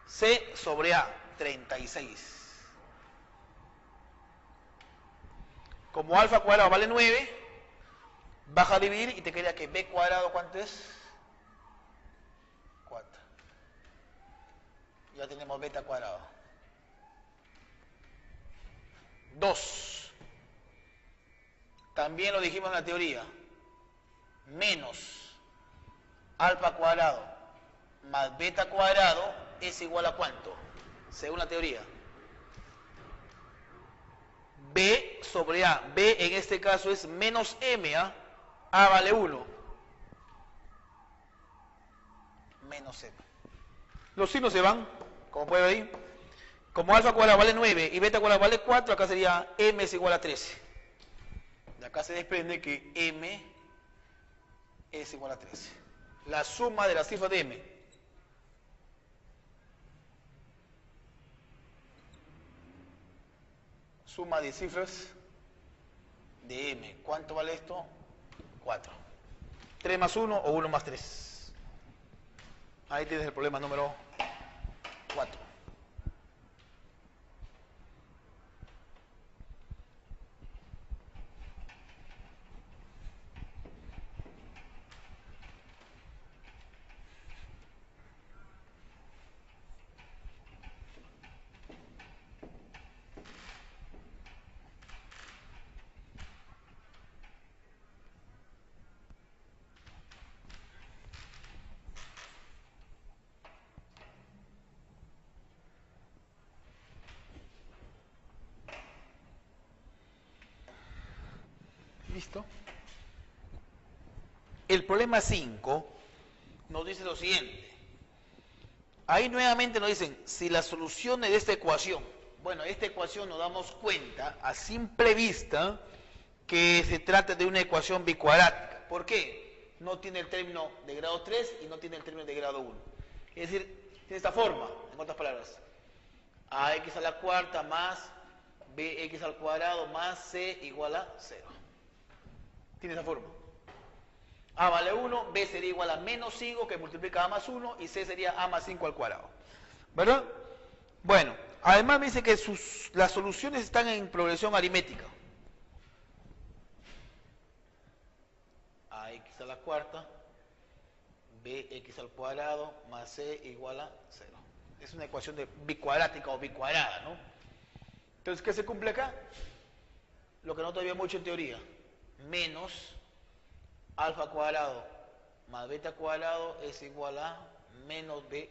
C sobre A, 36. Como alfa cuadrado vale 9, baja a dividir y te queda que B cuadrado, ¿cuánto es? 4. Ya tenemos beta cuadrado. 2. También lo dijimos en la teoría. Menos alfa cuadrado más beta cuadrado es igual a ¿cuánto? Según la teoría. B sobre A. B en este caso es menos M. A vale 1. Menos M. Los signos se van, como puede ver ahí. Como alfa cuadrado vale 9 y beta cuadrado vale 4, acá sería M es igual a 13. De acá se desprende que M es igual a 13. La suma de las cifras de M. Suma de cifras de M. ¿Cuánto vale esto? 4. 3 más 1 o 1 más 3. Ahí tienes el problema número 4. ¿Listo? El problema 5 nos dice lo siguiente. Ahí nuevamente nos dicen, si las soluciones de esta ecuación, bueno, esta ecuación nos damos cuenta a simple vista que se trata de una ecuación bicuadrática. ¿Por qué? No tiene el término de grado 3 y no tiene el término de grado 1. Es decir, tiene esta forma, en otras palabras. AX a la cuarta más BX al cuadrado más C igual a 0. Tiene esa forma. A vale 1, B sería igual a menos 5 que multiplica A más 1 y C sería A más 5 al cuadrado. ¿Verdad? Bueno, además me dice que las soluciones están en progresión aritmética. AX a la cuarta, BX al cuadrado más C igual a 0. Es una ecuación de bicuadrática o bicuadrada, ¿no? Entonces, ¿qué se cumple acá? Lo que nosotros habíamos hecho en teoría. Menos alfa cuadrado más beta cuadrado es igual a menos B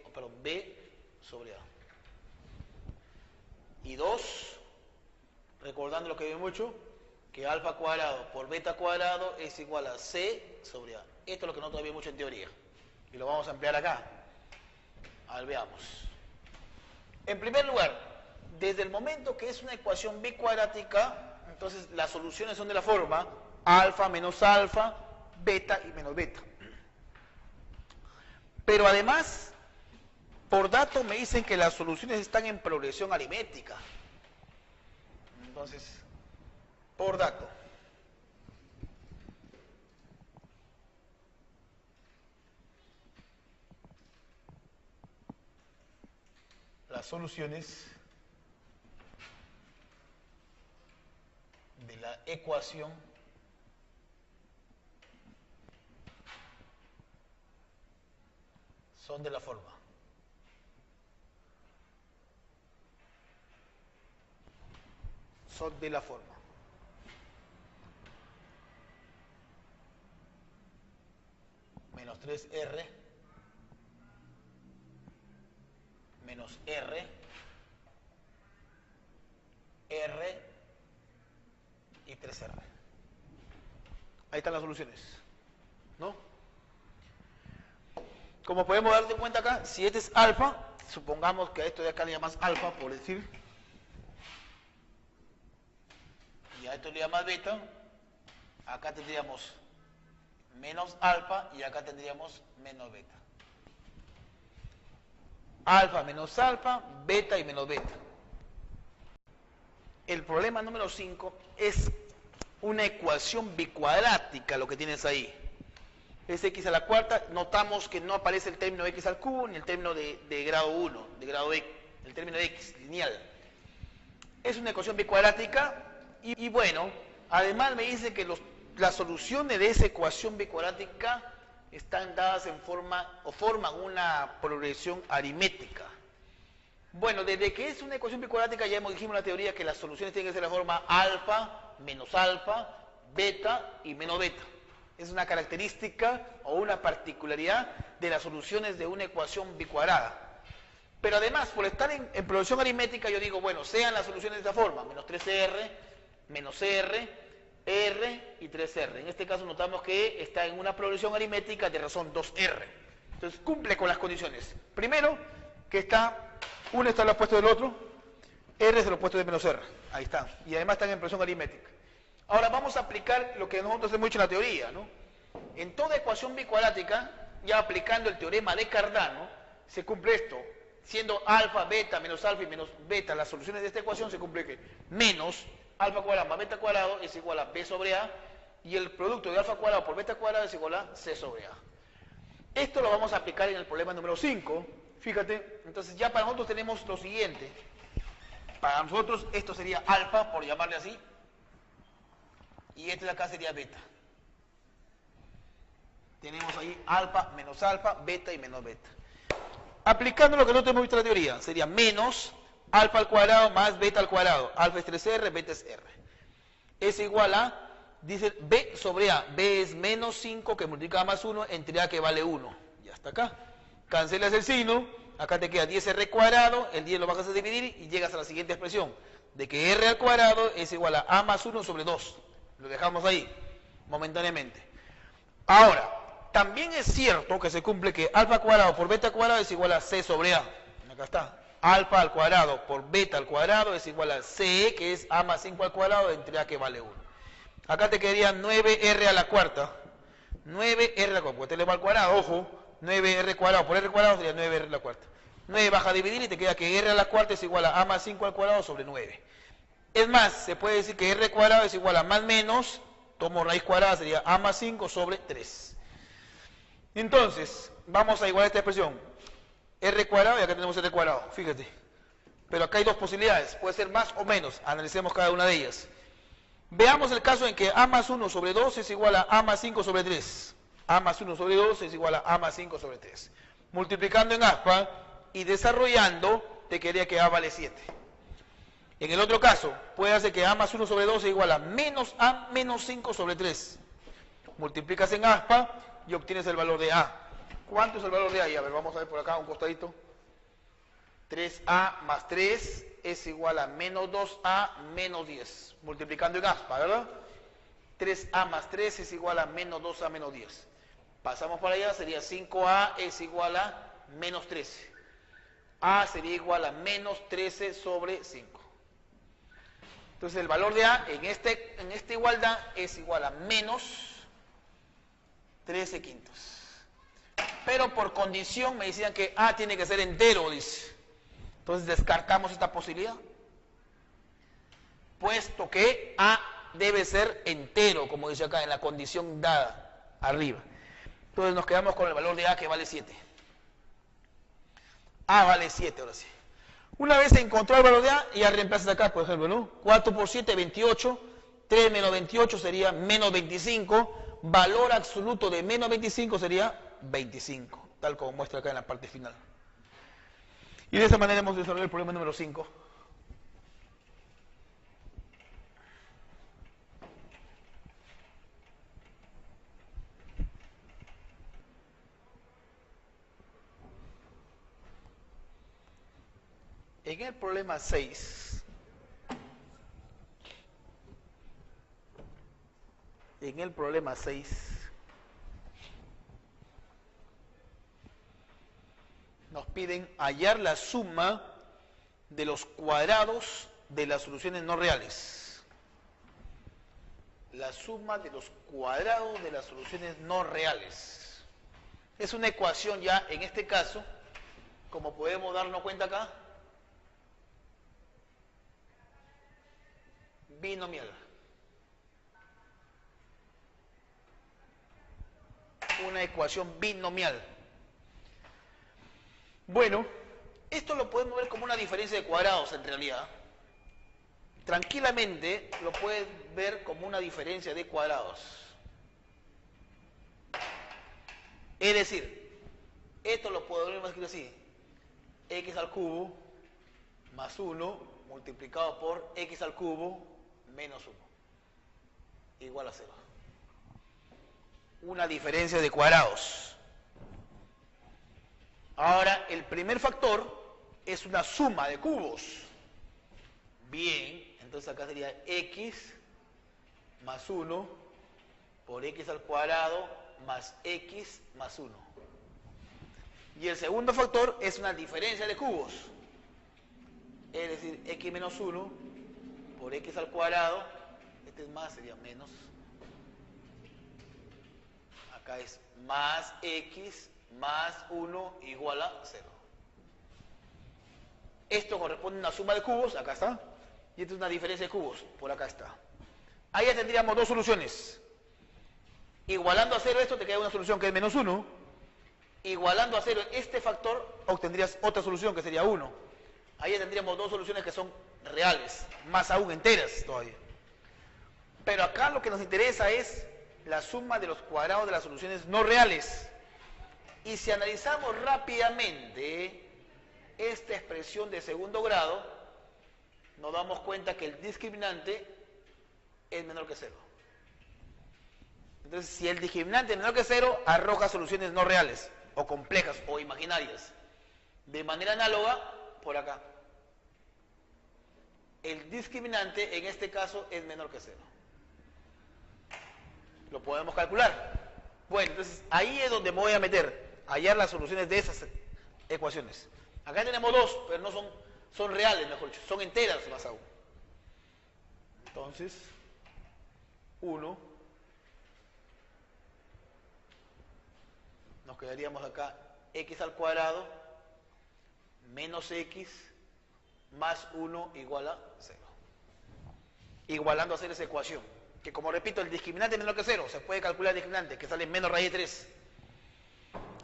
sobre A. Y 2, recordando lo que vimos mucho, que alfa cuadrado por beta cuadrado es igual a C sobre A. Esto es lo que nosotros habíamos mucho en teoría. Y lo vamos a ampliar acá. A ver, veamos. En primer lugar, desde el momento que es una ecuación bicuadrática, entonces las soluciones son de la forma alfa menos alfa, beta y menos beta. Pero además, por dato me dicen que las soluciones están en progresión aritmética. Entonces, por dato. Las soluciones de la ecuación Son de la forma. Son de la forma. Menos 3R menos R, R y 3R. Ahí están las soluciones, ¿no? Como podemos dar cuenta acá, si este es alfa, supongamos que a esto de acá le llamas alfa, por decir, y a esto le llamas beta, acá tendríamos menos alfa y acá tendríamos menos beta. Alfa menos alfa, beta y menos beta. El problema número 5 es una ecuación bicuadrática lo que tienes ahí. Es x a la cuarta, notamos que no aparece el término x al cubo ni el término de grado 1, de grado x, el término de x, lineal. Es una ecuación bicuadrática y bueno, además me dice que las soluciones de esa ecuación bicuadrática están dadas en forma o forman una progresión aritmética. Bueno, desde que es una ecuación bicuadrática ya dijimos en la teoría que las soluciones tienen que ser de la forma alfa, beta y menos beta. Es una característica o una particularidad de las soluciones de una ecuación bicuadrada. Pero además, por estar en progresión aritmética, yo digo, bueno, sean las soluciones de esta forma, menos 3R, menos R, R y 3R. En este caso notamos que está en una progresión aritmética de razón 2R. Entonces cumple con las condiciones. Primero, que uno está al opuesto del otro, R es el opuesto de menos R. Ahí está. Y además están en progresión aritmética. Ahora vamos a aplicar lo que nosotros hemos hecho en la teoría, ¿no? En toda ecuación bicuadrática, ya aplicando el teorema de Cardano, se cumple esto. Siendo alfa, beta, menos alfa y menos beta, las soluciones de esta ecuación se cumple que menos alfa cuadrado más beta cuadrado es igual a B sobre A, y el producto de alfa cuadrado por beta cuadrado es igual a C sobre A. Esto lo vamos a aplicar en el problema número 5. Fíjate, entonces ya para nosotros tenemos lo siguiente. Para nosotros esto sería alfa, por llamarle así, y este de acá sería beta. Tenemos ahí alfa, beta y menos beta. Aplicando lo que nosotros hemos visto en la teoría, sería menos alfa al cuadrado más beta al cuadrado. Alfa es 3R, beta es R. Es igual a, dice B sobre A. B es menos 5 que multiplica más 1 entre A que vale 1. Ya está acá. Cancelas el signo, acá te queda 10R cuadrado, el 10 lo bajas a dividir y llegas a la siguiente expresión, de que R al cuadrado es igual a más 1 sobre 2. Lo dejamos ahí, momentáneamente. Ahora, también es cierto que se cumple que alfa cuadrado por beta cuadrado es igual a C sobre A. Acá está. Alfa al cuadrado por beta al cuadrado es igual a C, que es A más 5 al cuadrado entre A que vale 1. Acá te quedaría 9R a la cuarta. 9R a la cuarta. Te le va al cuadrado, ojo. 9R cuadrado por R cuadrado sería 9R a la cuarta. 9 baja a dividir y te queda que R a la cuarta es igual a más 5 al cuadrado sobre 9. Es más, se puede decir que R cuadrado es igual a más menos, tomo raíz cuadrada, sería A más 5 sobre 3. Entonces, vamos a igualar esta expresión. R cuadrado y acá tenemos R cuadrado, fíjate. Pero acá hay dos posibilidades, puede ser más o menos, analicemos cada una de ellas. Veamos el caso en que A más 1 sobre 2 es igual a más 5 sobre 3. A más 1 sobre 2 es igual a más 5 sobre 3. Multiplicando en aspa y desarrollando, te quedaría que A vale 7. En el otro caso, puede hacer que A más 1 sobre 2 es igual a menos 5 sobre 3. Multiplicas en aspa y obtienes el valor de A. ¿Cuánto es el valor de A? Y a ver, vamos a ver por acá, un costadito. 3A más 3 es igual a menos 2A menos 10. Multiplicando en aspa, ¿verdad? 3A más 3 es igual a menos 2A menos 10. Pasamos para allá, sería 5A es igual a menos 13. A sería igual a menos 13 sobre 5. Entonces el valor de A en esta igualdad es igual a menos 13 quintos. Pero por condición me decían que A tiene que ser entero, dice. Entonces descartamos esta posibilidad. Puesto que A debe ser entero, como dice acá, en la condición dada arriba. Entonces nos quedamos con el valor de A que vale 7. A vale 7 ahora sí. Una vez se encontró el valor de A, ya reemplazas acá, por ejemplo, ¿no? 4 por 7, 28. 3 menos 28 sería menos 25. Valor absoluto de menos 25 sería 25. tal como muestra acá en la parte final. Y de esa manera hemos desarrollado el problema número 5. En el problema 6, nos piden hallar la suma de los cuadrados de las soluciones no reales. La suma de los cuadrados de las soluciones no reales. Es una ecuación ya, en este caso, como podemos darnos cuenta acá, binomial. Una ecuación binomial. Bueno, esto lo podemos ver como una diferencia de cuadrados en realidad. Tranquilamente lo puedes ver como una diferencia de cuadrados. Es decir, esto lo podemos escribir así: x al cubo más 1 multiplicado por x al cubo menos 1 igual a 0. Una diferencia de cuadrados. Ahora, el primer factor es una suma de cubos. Bien, entonces acá sería x más 1 por x al cuadrado más x más 1. Y el segundo factor es una diferencia de cubos. Es decir, x menos 1 por x al cuadrado, este es más, sería menos. Acá es más x más 1 igual a 0. Esto corresponde a una suma de cubos, acá está. Y esto es una diferencia de cubos, por acá está. Ahí ya tendríamos dos soluciones. Igualando a 0 esto, te queda una solución que es menos 1. Igualando a 0 este factor, obtendrías otra solución que sería 1. Ahí ya tendríamos dos soluciones que son reales, más aún enteras todavía. Pero acá lo que nos interesa es la suma de los cuadrados de las soluciones no reales. Y si analizamos rápidamente esta expresión de segundo grado, nos damos cuenta que el discriminante es menor que 0. Entonces, si el discriminante es menor que 0, arroja soluciones no reales, o complejas, o imaginarias. De manera análoga, por acá. El discriminante, en este caso, es menor que 0. Lo podemos calcular. Bueno, entonces, ahí es donde me voy a meter, a hallar las soluciones de esas ecuaciones. Acá tenemos dos, pero no son reales, mejor dicho, son enteras más aún. Entonces, 1, nos quedaríamos acá x al cuadrado menos x más 1 igual a 0. Igualando a 0 esa ecuación, que como repito, el discriminante es menor que 0, se puede calcular el discriminante, que sale menos raíz de 3.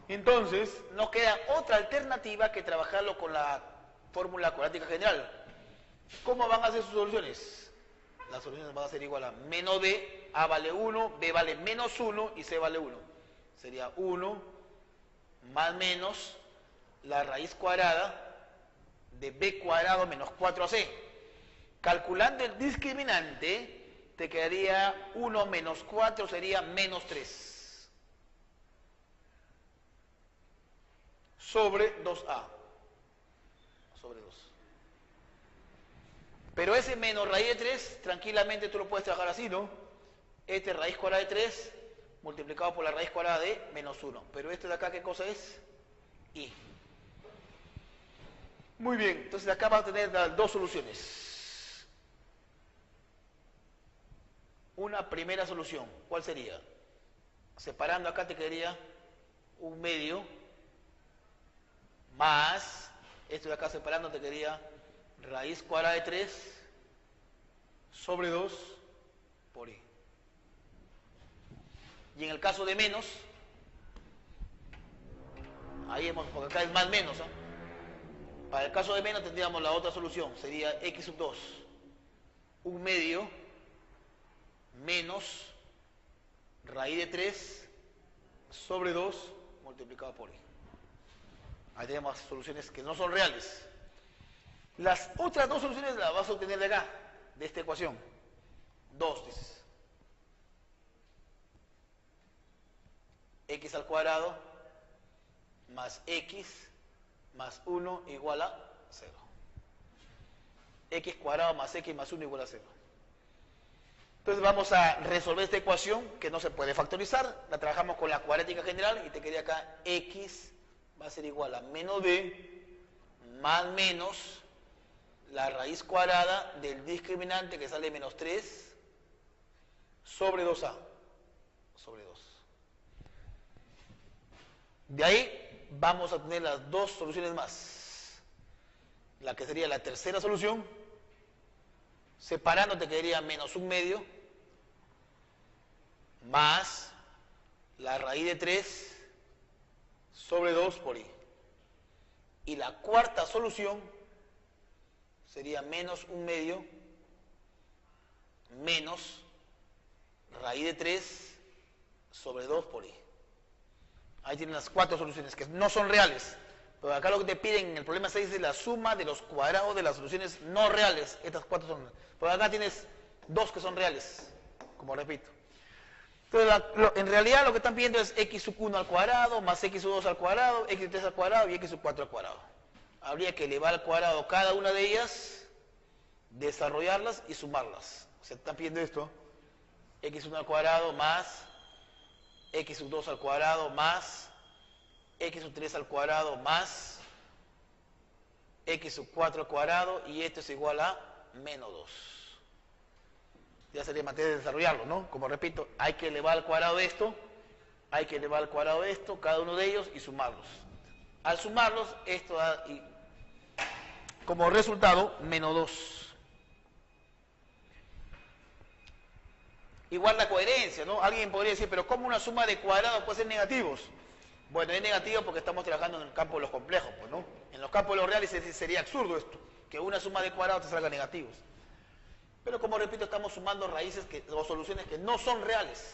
Entonces, nos queda otra alternativa que trabajarlo con la fórmula cuadrática general. ¿Cómo van a ser sus soluciones? Las soluciones van a ser igual a menos b, a vale 1, b vale menos 1 y c vale 1. Sería 1 más menos la raíz cuadrada de b cuadrado menos 4ac. Calculando el discriminante, te quedaría 1 menos 4 sería menos 3. Sobre 2a. Sobre 2. Pero ese menos raíz de 3, tranquilamente tú lo puedes trabajar así, ¿no? Este raíz cuadrada de 3 multiplicado por la raíz cuadrada de menos 1. Pero este de acá, ¿qué cosa es? I. Muy bien, entonces acá vas a tener las dos soluciones. Una primera solución, ¿cuál sería? Separando acá te quedaría un medio más, esto de acá separando te quedaría raíz cuadrada de 3 sobre 2 por i. Y en el caso de menos, ahí hemos, porque acá es más menos, ¿eh? Para el caso de menos tendríamos la otra solución, sería x sub 2, un medio menos raíz de 3 sobre 2 multiplicado por i. Ahí tenemos soluciones que no son reales. Las otras dos soluciones las vas a obtener de acá, de esta ecuación. 2, dices. X al cuadrado más X más 1 igual a 0. X cuadrado más X más 1 igual a 0. Entonces vamos a resolver esta ecuación que no se puede factorizar. La trabajamos con la cuadrática general y te quedaría acá X va a ser igual a menos B más menos la raíz cuadrada del discriminante que sale menos 3 sobre 2A sobre 2. De ahí vamos a tener las dos soluciones más. La que sería la tercera solución, separando te quedaría menos 1/2 más la raíz de 3 sobre 2 por I. Y la cuarta solución sería menos 1/2 menos raíz de 3 sobre 2 por I. Ahí tienen las cuatro soluciones que no son reales. Pero acá lo que te piden en el problema 6 es la suma de los cuadrados de las soluciones no reales. Estas cuatro son. Pero acá tienes dos que son reales, como repito. Entonces, en realidad lo que están pidiendo es x sub 1 al cuadrado, más x sub 2 al cuadrado, x sub 3 al cuadrado y x sub 4 al cuadrado. Habría que elevar al cuadrado cada una de ellas, desarrollarlas y sumarlas. O sea, están pidiendo esto, x sub 1 al cuadrado más x sub 2 al cuadrado más x sub 3 al cuadrado más x sub 4 al cuadrado y esto es igual a menos 2. Ya sería materia de desarrollarlo, ¿no? Como repito, hay que elevar al cuadrado de esto, hay que elevar al cuadrado de esto, cada uno de ellos y sumarlos. Al sumarlos, esto da como resultado menos 2. Igual la coherencia, ¿no? Alguien podría decir, pero ¿cómo una suma de cuadrados puede ser negativos? Bueno, es negativo porque estamos trabajando en el campo de los complejos, pues, ¿no? En los campos de los reales sería absurdo esto, que una suma de cuadrados te salga negativos. Pero como repito, estamos sumando raíces o soluciones que no son reales.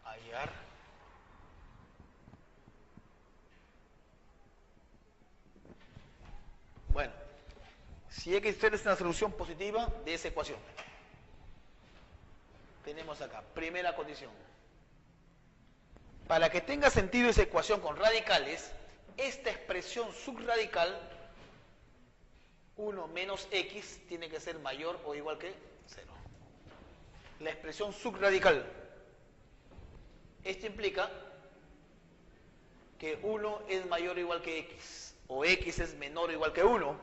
Hallar. Bueno, si x es una solución positiva de esa ecuación. Tenemos acá, primera condición. Para que tenga sentido esa ecuación con radicales, esta expresión subradical, 1 menos x, tiene que ser mayor o igual que 0. La expresión subradical. Esto implica que 1 es mayor o igual que x, o x es menor o igual que 1,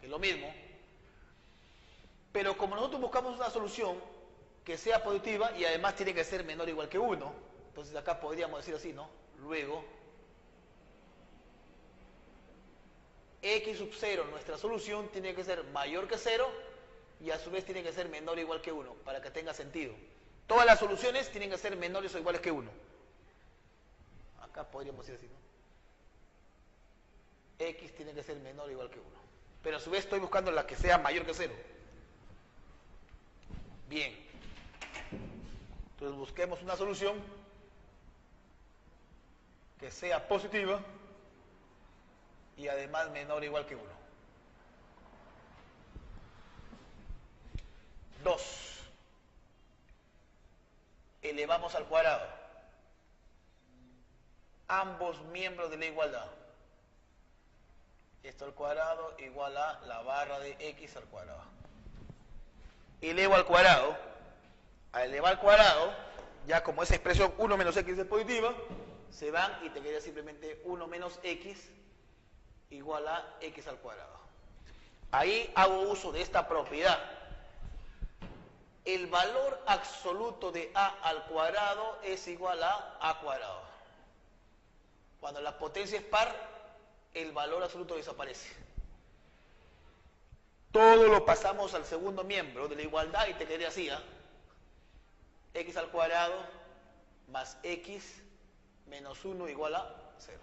que es lo mismo. Pero como nosotros buscamos una solución que sea positiva y además tiene que ser menor o igual que 1, entonces acá podríamos decir así, ¿no? Luego, x sub 0, nuestra solución, tiene que ser mayor que 0 y a su vez tiene que ser menor o igual que 1, para que tenga sentido. Todas las soluciones tienen que ser menores o iguales que 1. Acá podríamos decir así, ¿no? X tiene que ser menor o igual que 1. Pero a su vez estoy buscando la que sea mayor que 0. Bien. Entonces busquemos una solución que sea positiva y además menor o igual que 1. 2. Elevamos al cuadrado ambos miembros de la igualdad. Esto al cuadrado igual a la barra de x al cuadrado. Elevo al cuadrado. Al elevar al cuadrado, ya como esa expresión 1 menos x es positiva, se van y te quedaría simplemente 1 menos x igual a x al cuadrado. Ahí hago uso de esta propiedad. El valor absoluto de a al cuadrado es igual a cuadrado. Cuando la potencia es par, el valor absoluto desaparece. Todo lo pasamos al segundo miembro de la igualdad y te quedaría así, ¿eh? X al cuadrado más x menos 1 igual a 0.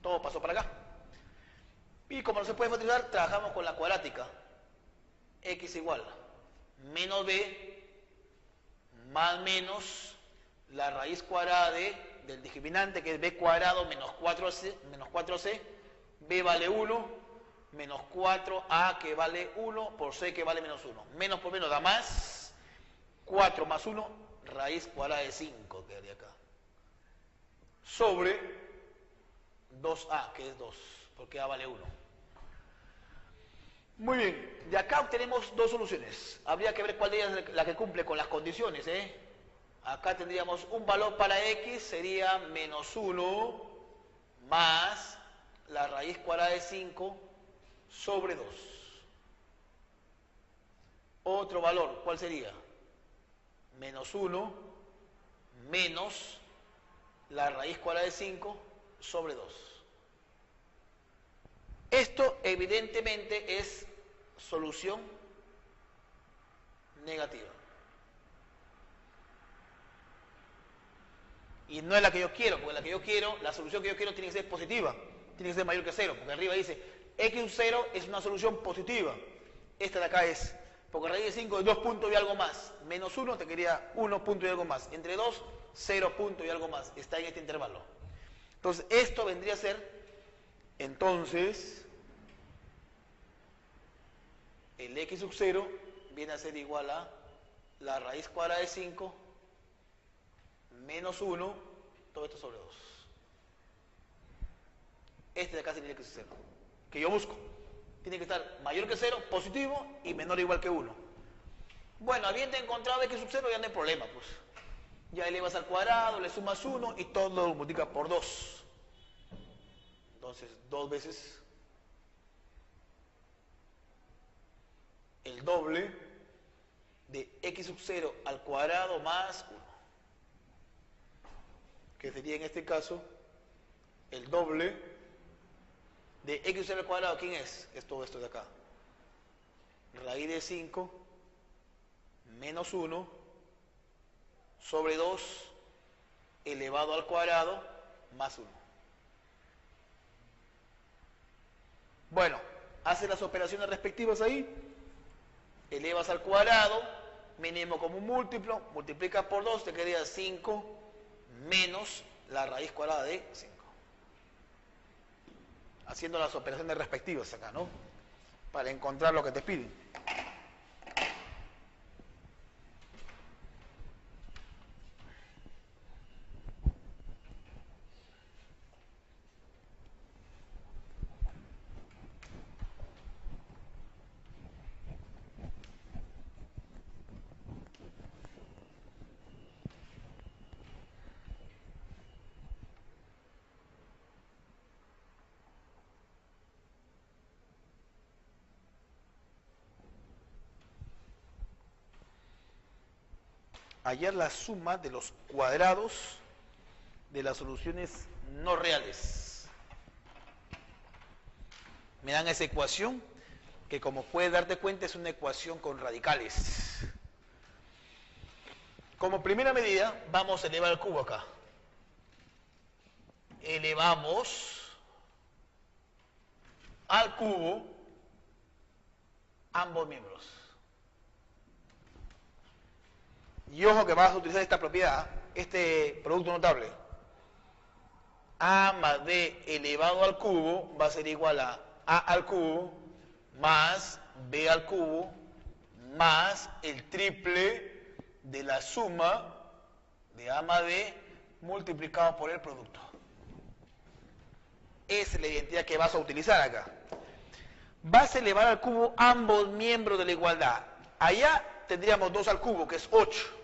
Todo pasó para acá. Y como no se puede factorizar, trabajamos con la cuadrática. x igual menos b más menos la raíz cuadrada del discriminante, que es b cuadrado menos 4c, b vale 1, menos 4a que vale 1 por c que vale menos 1. Menos por menos da más, 4 más 1, raíz cuadrada de 5 quedaría acá. Sobre 2a, que es 2, porque a vale 1. Muy bien, de acá obtenemos dos soluciones. Habría que ver cuál de ellas es la que cumple con las condiciones, Acá tendríamos un valor para x, sería menos 1 más la raíz cuadrada de 5 sobre 2. Otro valor, ¿cuál sería? Menos 1 menos la raíz cuadrada de 5 sobre 2. Esto evidentemente es solución negativa. Y no es la que yo quiero, porque la que yo quiero, la solución que yo quiero tiene que ser positiva, tiene que ser mayor que 0, porque arriba dice x sub 0 es una solución positiva. Esta de acá es, porque raíz de 5 es 2 puntos y algo más, menos 1 te quería 1 punto y algo más, entre 2, 0 punto y algo más, está en este intervalo. Entonces, esto vendría a ser, entonces, el x sub 0 viene a ser igual a la raíz cuadrada de 5 menos 1, todo esto sobre 2. Este de acá sería el x sub 0, que yo busco. Tiene que estar mayor que 0, positivo, y menor o igual que 1. Bueno, habiendo encontrado x sub 0 ya no hay problema, pues. Ya elevas al cuadrado, le sumas 1 y todo lo multiplicas por 2. Entonces, 2 veces el doble de x sub 0 al cuadrado más 1, que sería en este caso el doble de x sub 0 al cuadrado. ¿Quién es? Es todo esto de acá. Raíz de 5 menos 1 sobre 2 elevado al cuadrado más 1. Bueno, hace las operaciones respectivas ahí, elevas al cuadrado, mínimo como un múltiplo, multiplica por 2, te quedaría 5 menos la raíz cuadrada de 5. Haciendo las operaciones respectivas acá, ¿no? Para encontrar lo que te piden. Hallar la suma de los cuadrados de las soluciones no reales. Me dan esa ecuación que, como puedes darte cuenta, es una ecuación con radicales. Como primera medida vamos a elevar al cubo acá. Elevamos al cubo ambos miembros. Y ojo que vas a utilizar esta propiedad, este producto notable. A más b elevado al cubo va a ser igual a al cubo más b al cubo más el triple de la suma de a más b multiplicado por el producto. Esa es la identidad que vas a utilizar acá. Vas a elevar al cubo ambos miembros de la igualdad. Allá tendríamos 2 al cubo, que es 8.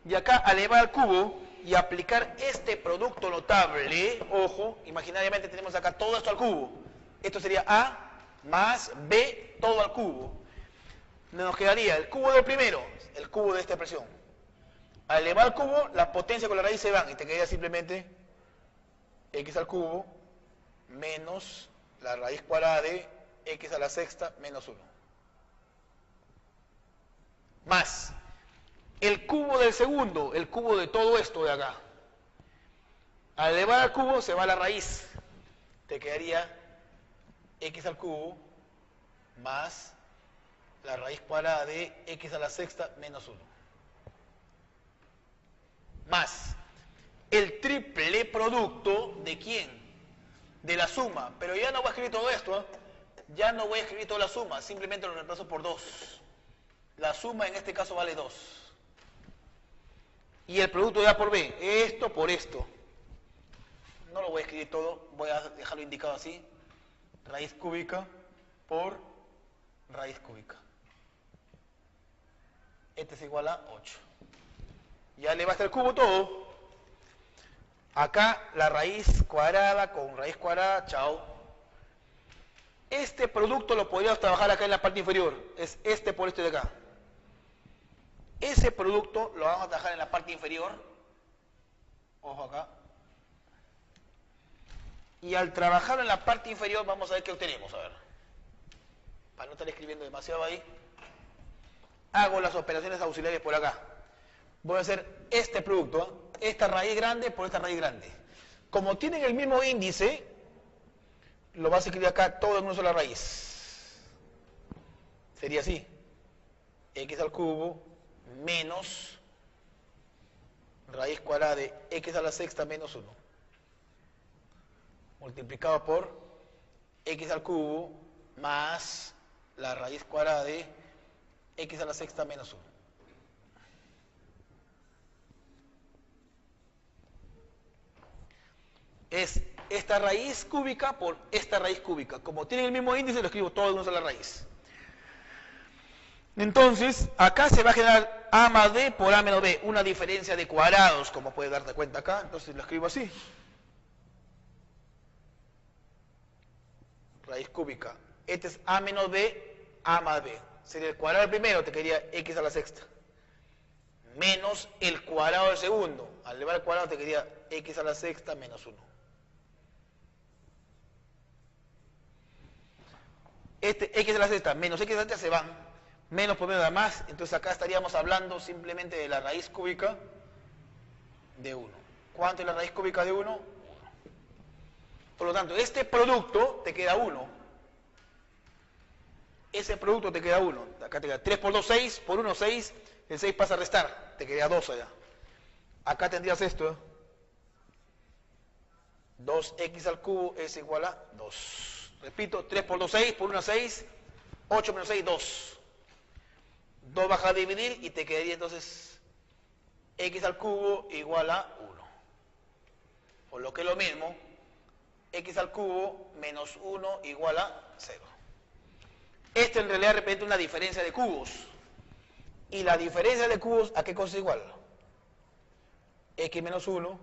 Y acá, al elevar al cubo y aplicar este producto notable, ojo, imaginariamente tenemos acá todo esto al cubo. Esto sería A más B todo al cubo. Nos quedaría el cubo del primero, el cubo de esta expresión. Al elevar al cubo, la potencia con la raíz se van y te quedaría simplemente x al cubo menos la raíz cuadrada de x a la sexta menos 1. Más el cubo del segundo, el cubo de todo esto de acá. Al elevar al cubo se va la raíz. Te quedaría x al cubo más la raíz cuadrada de x a la sexta menos 1. Más el triple producto de ¿quién? De la suma. Pero ya no voy a escribir todo esto, ¿eh? Ya no voy a escribir toda la suma, simplemente lo reemplazo por 2. La suma en este caso vale 2. Y el producto de A por B, esto por esto. No lo voy a escribir todo, voy a dejarlo indicado así. Raíz cúbica por raíz cúbica. Este es igual a 8. Ya le basta el cubo todo. Acá la raíz cuadrada con raíz cuadrada, chao. Este producto lo podríamos trabajar acá en la parte inferior. Es este por este de acá. Ese producto lo vamos a trabajar en la parte inferior. Ojo acá. Y al trabajarlo en la parte inferior vamos a ver qué obtenemos. A ver. Para no estar escribiendo demasiado ahí. Hago las operaciones auxiliares por acá. Voy a hacer este producto, ¿eh? Esta raíz grande por esta raíz grande. Como tienen el mismo índice, lo vas a escribir acá todo en una sola raíz. Sería así. X al cubo menos raíz cuadrada de x a la sexta menos 1. Multiplicado por x al cubo más la raíz cuadrada de x a la sexta menos 1. Es esta raíz cúbica por esta raíz cúbica. Como tienen el mismo índice, lo escribo todo en una sola raíz. Entonces, acá se va a generar A más B por A menos B, una diferencia de cuadrados, como puedes darte cuenta acá. Entonces lo escribo así. Raíz cúbica. Este es A menos B, A más B. Sería el cuadrado del primero, te quedaría X a la sexta. Menos el cuadrado del segundo. Al elevar el cuadrado te quedaría X a la sexta menos 1. Este X a la sexta menos X a la sexta se van. Menos por menos da más. Entonces acá estaríamos hablando simplemente de la raíz cúbica de 1. ¿Cuánto es la raíz cúbica de 1? 1. Por lo tanto, este producto te queda 1. Ese producto te queda 1. Acá te queda 3 por 2, 6. Por 1, 6. El 6 pasa a restar. Te queda 2 allá. Acá tendrías esto, ¿eh? 2x al cubo es igual a 2. Repito, 3 por 2, 6. Por 1, 6. 8 menos 6, 2. 2 baja a dividir y te quedaría entonces x al cubo igual a 1. Por lo que es lo mismo, x al cubo menos 1 igual a 0. Esto en realidad representa una diferencia de cubos. Y la diferencia de cubos, ¿a qué cosa es igual? X menos 1,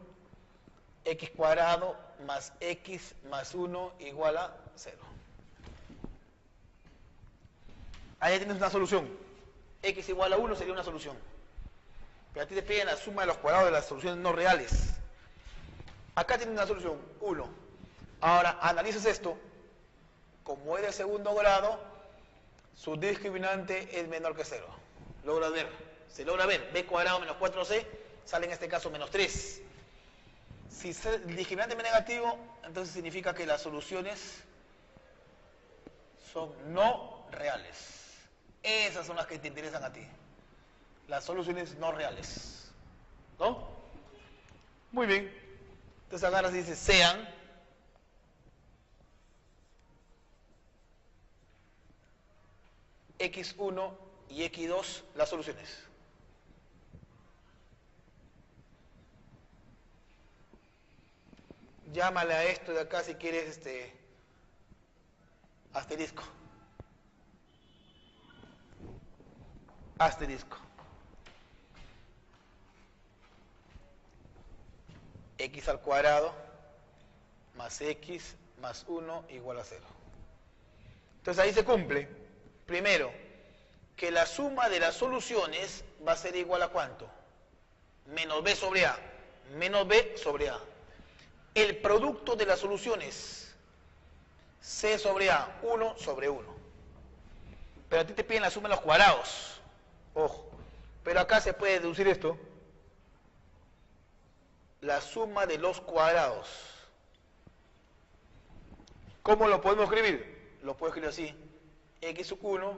x cuadrado más x más 1 igual a 0. Ahí tienes una solución. X igual a 1 sería una solución. Pero a ti te piden la suma de los cuadrados de las soluciones no reales. Acá tienes una solución, 1. Ahora, analizas esto. Como es de segundo grado, su discriminante es menor que 0. Logra ver. Se logra ver. B cuadrado menos 4C sale en este caso menos 3. Si el discriminante es negativo, entonces significa que las soluciones son no reales. Esas son las que te interesan a ti. Las soluciones no reales. ¿No? Muy bien. Entonces agarras y dices, sean x1 y x2 las soluciones. Llámale a esto de acá si quieres asterisco. Asterisco. X al cuadrado más x más 1 igual a 0. Entonces ahí se cumple. Primero, que la suma de las soluciones va a ser igual a ¿cuánto? Menos b sobre a. Menos b sobre a. El producto de las soluciones, c sobre a, 1 sobre 1. Pero a ti te piden la suma de los cuadrados. Ojo, pero acá se puede deducir esto. La suma de los cuadrados. ¿Cómo lo podemos escribir? Lo puedo escribir así. X sub 1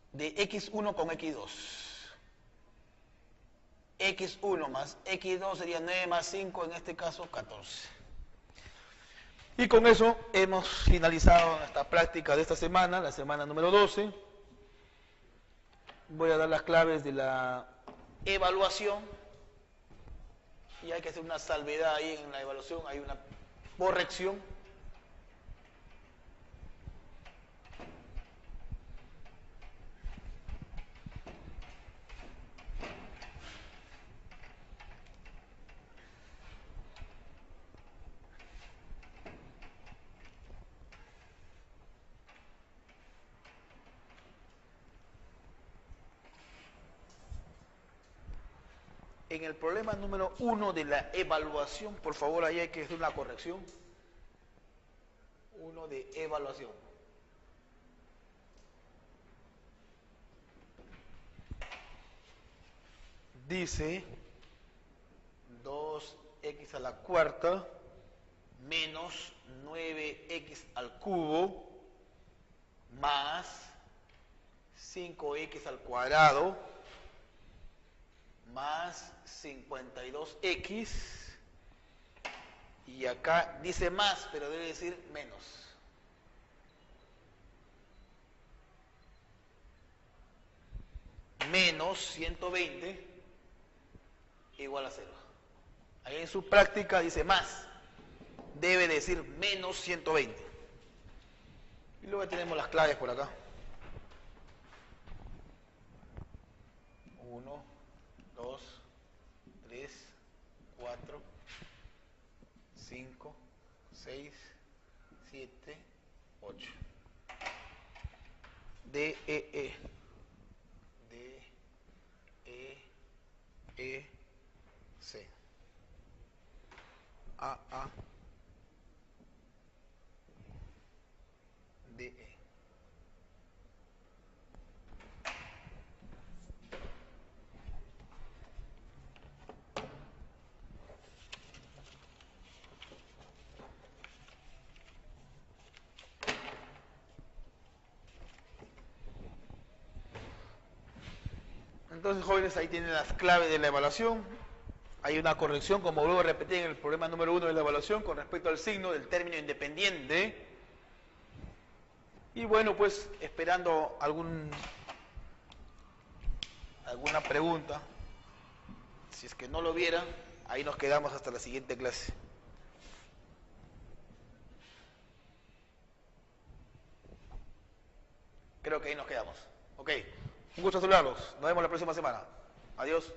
de x1 con x2. x1 más x2 sería 9 más 5, en este caso 14. Y con eso hemos finalizado nuestra práctica de esta semana, la semana número 12. Voy a dar las claves de la evaluación. Y hay que hacer una salvedad ahí en la evaluación, hay una corrección. En el problema número 1 de la evaluación, por favor, ahí hay que hacer una corrección. 1 de evaluación. Dice 2x a la cuarta menos 9x al cubo más 5x al cuadrado más 52x, y acá dice más, pero debe decir menos. Menos 120 igual a 0. Ahí en su práctica dice más, debe decir menos 120. Y luego tenemos las claves por acá. 1, 2, 3, 4, 5, 6, 7, 8. D, E, C. A, D, E. Entonces, jóvenes, ahí tienen las claves de la evaluación. Hay una corrección, como luego repetí en el problema número 1 de la evaluación, con respecto al signo del término independiente. Y bueno, pues esperando alguna pregunta. Si es que no lo vieran, ahí nos quedamos hasta la siguiente clase. Creo que ahí nos quedamos. Ok, un gusto saludarlos. Nos vemos la próxima semana. Adiós.